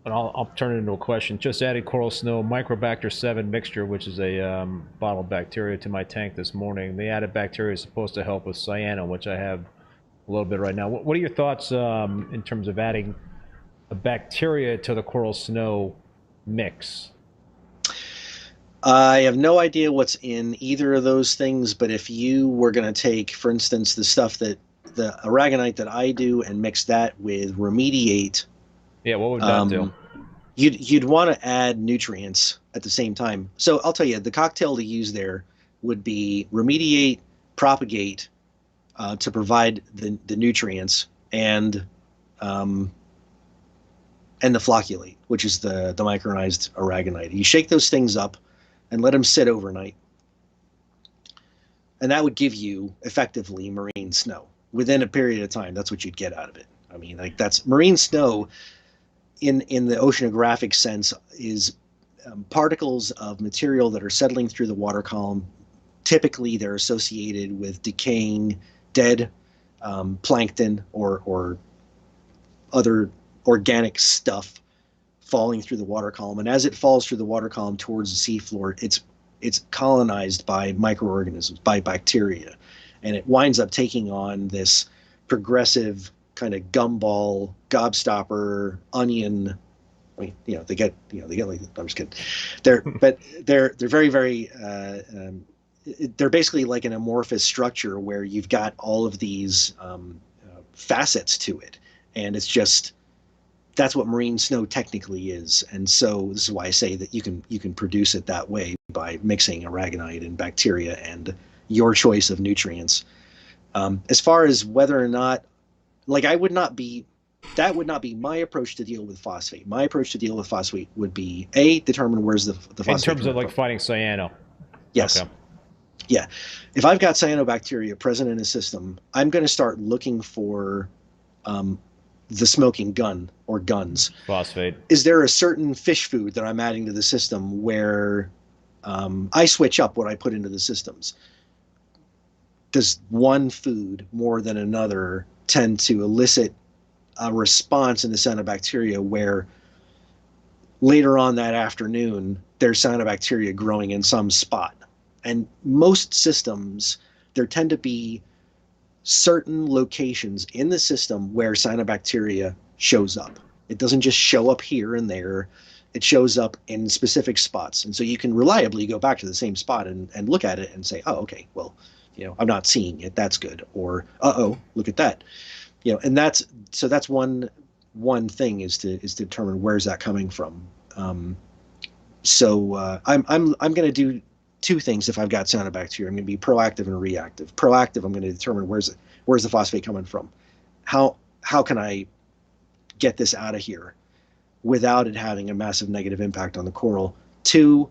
[SPEAKER 1] and I'll turn it into a question. Just added coral snow Microbacter 7 mixture, which is a bottled bacteria, to my tank this morning. The added bacteria is supposed to help with cyano, which I have a little bit right now. What are your thoughts in terms of adding a bacteria to the coral snow mix?
[SPEAKER 2] I have no idea what's in either of those things, but if you were going to take, for instance, the aragonite that I do and mix that with Remediate,
[SPEAKER 1] Yeah, what would that do?
[SPEAKER 2] You'd want to add nutrients at the same time. So I'll tell you, the cocktail to use there would be Remediate, Propagate, to provide the nutrients, um, and the flocculate, which is the micronized aragonite. You shake those things up and let them sit overnight, and that would give you effectively marine snow within a period of time. That's what you'd get out of it. I mean, like, that's marine snow in the oceanographic sense is particles of material that are settling through the water column. Typically, they're associated with decaying dead plankton or other organic stuff falling through the water column. And as it falls through the water column towards the seafloor, it's colonized by microorganisms, by bacteria, and it winds up taking on this progressive kind of gumball, gobstopper, onion. I mean, they get like, I'm just kidding. They're very, very, they're basically like an amorphous structure where you've got all of these facets to it. And that's what marine snow technically is. And so this is why I say that you can produce it that way by mixing aragonite and bacteria and your choice of nutrients. As far as whether or not, like, that would not be my approach to deal with phosphate. My approach to deal with phosphate would be determine where's the phosphate.
[SPEAKER 1] In terms of like fighting cyano.
[SPEAKER 2] Yes. Okay. Yeah. If I've got cyanobacteria present in a system, I'm going to start looking for the smoking gun or guns.
[SPEAKER 1] Phosphate.
[SPEAKER 2] Is there a certain fish food that I'm adding to the system where I switch up what I put into the systems? Does one food more than another tend to elicit a response in the cyanobacteria where later on that afternoon there's cyanobacteria growing in some spot? And most systems, there tend to be certain locations in the system where cyanobacteria shows up. It doesn't just show up here and there. It shows up in specific spots. And so you can reliably go back to the same spot and look at it and say, oh, okay, well, I'm not seeing it. That's good. Or, uh-oh, look at that. And that's one thing is to determine where's that coming from. So I'm going to do two things. If I've got cyanobacteria, I'm going to be proactive and reactive. Proactive, I'm going to determine where's the phosphate coming from. How can I get this out of here without it having a massive negative impact on the coral? Two,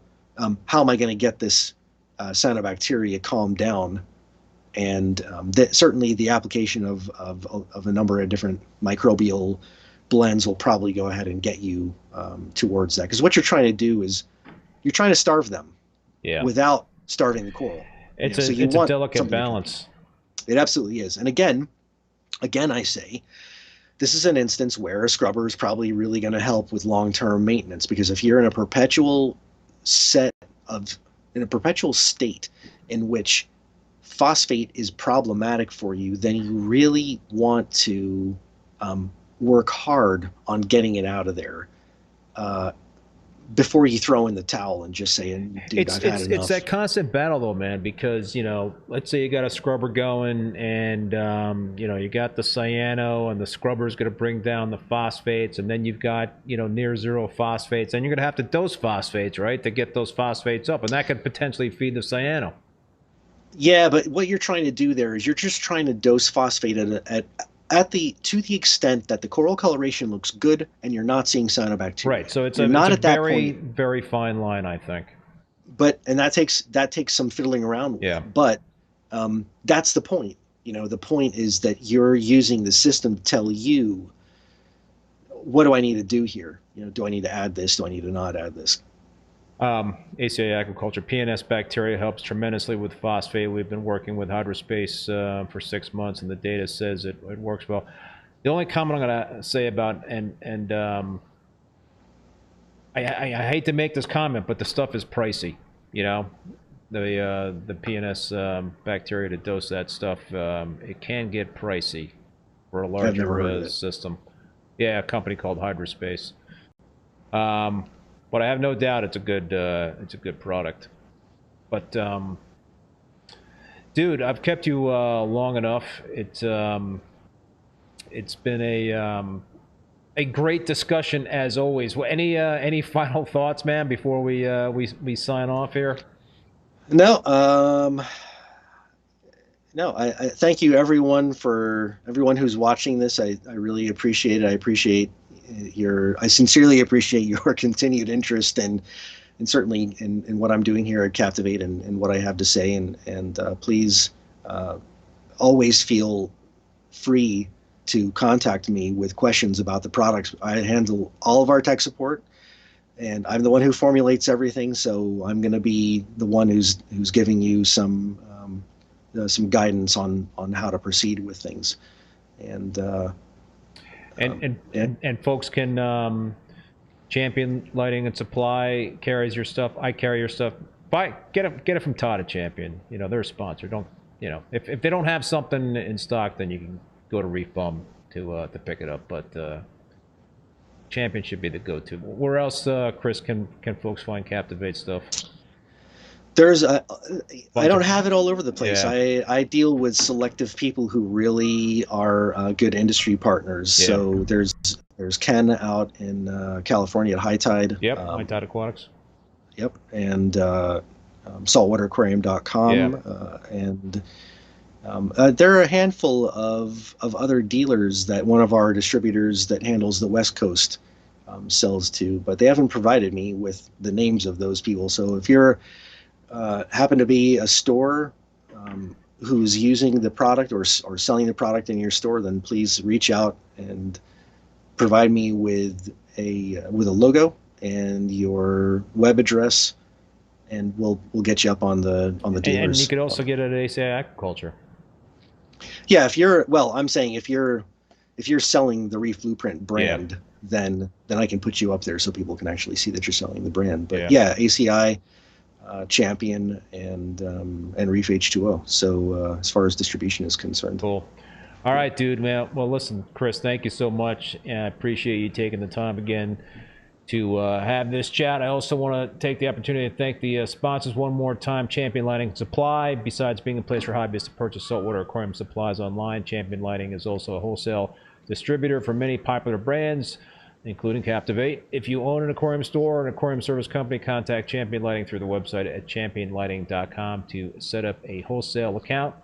[SPEAKER 2] how am I going to get this cyanobacteria calmed down? And certainly the application of a number of different microbial blends will probably go ahead and get you towards that. Because what you're trying to do is you're trying to starve them without starving the coral.
[SPEAKER 1] It's a delicate balance.
[SPEAKER 2] It absolutely is. And again, I say, this is an instance where a scrubber is probably really going to help with long-term maintenance, because if you're in a perpetual state in which phosphate is problematic for you, then you really want to work hard on getting it out of there before you throw in the towel and just say, dude, I've had enough.
[SPEAKER 1] It's that constant battle, though, man, because, let's say you got a scrubber going and, you got the cyano, and the scrubber is going to bring down the phosphates, and then you've got, near zero phosphates, and you're going to have to dose phosphates, right, to get those phosphates up, and that could potentially feed the cyano.
[SPEAKER 2] Yeah, but what you're trying to do there is you're just trying to dose phosphate to the extent that the coral coloration looks good and you're not seeing cyanobacteria.
[SPEAKER 1] Right. So it's a very, very fine line, I think.
[SPEAKER 2] And that takes some fiddling around with.
[SPEAKER 1] Yeah.
[SPEAKER 2] But that's the point. The point is that you're using the system to tell you, what do I need to do here? Do I need to add this? Do I need to not add this?
[SPEAKER 1] ACI Aquaculture PNS bacteria helps tremendously with phosphate. We've been working with Hydrospace for 6 months, and the data says it works well. The only comment I'm going to say about, and I hate to make this comment, but the stuff is pricey. The PNS bacteria to dose that stuff, it can get pricey for a larger system. Yeah, a company called Hydrospace. but I have no doubt it's a good product. But dude, I've kept you long enough. It's been a great discussion as always. Any final thoughts, man, before we sign off here?
[SPEAKER 2] No, no. I thank you everyone who's watching this. I really appreciate it. I sincerely appreciate your continued interest and certainly in what I'm doing here at Captiv8 and what I have to say. And please always feel free to contact me with questions about the products. I handle all of our tech support, and I'm the one who formulates everything. So I'm going to be the one who's giving you some guidance on how to proceed with things. And
[SPEAKER 1] folks can Champion Lighting and Supply carries your stuff. I carry your stuff. Get it from Todd at Champion. You know, they're a sponsor. Don't, you know, if they don't have something in stock, then you can go to ReefBum to pick it up. But Champion should be the go-to. Where else, Chris, can folks find Captiv8 stuff?
[SPEAKER 2] There's I don't have it all over the place.
[SPEAKER 1] Yeah.
[SPEAKER 2] I deal with selective people who really are good industry partners.
[SPEAKER 1] Yeah.
[SPEAKER 2] So there's Ken out in California at High Tide.
[SPEAKER 1] Yep, High Tide Aquatics.
[SPEAKER 2] Yep, and saltwateraquarium.com.
[SPEAKER 1] Yeah.
[SPEAKER 2] And there are a handful of other dealers that one of our distributors that handles the West Coast sells to, but they haven't provided me with the names of those people. So if you're happen to be a store who's using the product or selling the product in your store, then please reach out and provide me with a logo and your web address, and we'll get you up on the dealers.
[SPEAKER 1] And you could also get it at ACI Aquaculture.
[SPEAKER 2] Yeah, I'm saying if you're selling the Reef Blueprint brand, then I can put you up there so people can actually see that you're selling the brand. But yeah ACI, Champion, and Reef H2O. So as far as distribution is concerned.
[SPEAKER 1] Cool. All right, dude, man. Well, listen, Chris, thank you so much. And I appreciate you taking the time again to have this chat. I also want to take the opportunity to thank the sponsors one more time. Champion Lighting and Supply. Besides being a place for hobbyists to purchase saltwater aquarium supplies online, Champion Lighting is also a wholesale distributor for many popular brands, including Captiv8. If you own an aquarium store or an aquarium service company, contact Champion Lighting through the website at championlighting.com to set up a wholesale account.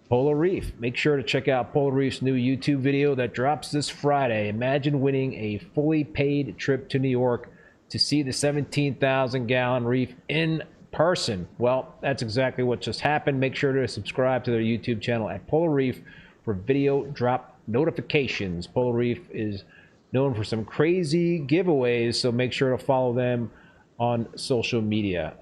[SPEAKER 1] Polar Reef. Make sure to check out Polar Reef's new YouTube video that drops this Friday. Imagine winning a fully paid trip to New York to see the 17,000-gallon reef in person. Well, that's exactly what just happened. Make sure to subscribe to their YouTube channel at Polar Reef for video drop notifications. Polar Reef is known for some crazy giveaways, so make sure to follow them on social media.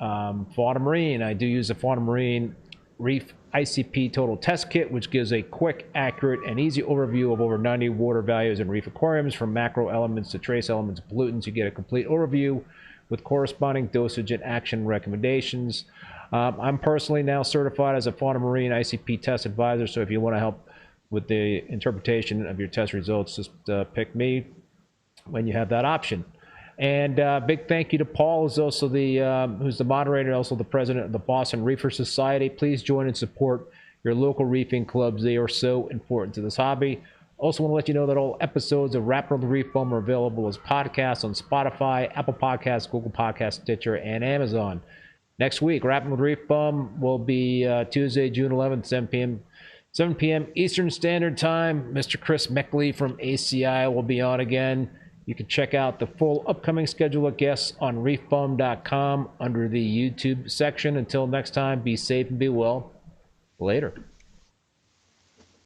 [SPEAKER 1] Fauna Marine. I do use the Fauna Marine Reef ICP Total Test Kit, which gives a quick, accurate, and easy overview of over 90 water values in reef aquariums, from macro elements to trace elements and pollutants. You get a complete overview with corresponding dosage and action recommendations. I'm personally now certified as a Fauna Marine ICP Test Advisor, so if you want to help with the interpretation of your test results, just pick me when you have that option. And big thank you to Paul, who's also who's the moderator, also the president of the Boston Reefer Society. Please join and support your local reefing clubs. They are so important to this hobby. Also want to let you know that all episodes of Rappin With ReefBum are available as podcasts on Spotify, Apple Podcasts, Google Podcasts, Stitcher, and Amazon. Next week, Rappin With ReefBum will be Tuesday, June 11th, 7 p.m. Eastern Standard Time. Mr. Chris Meckley from ACI will be on again. You can check out the full upcoming schedule of guests on reefbum.com under the YouTube section. Until next time, be safe and be well. Later.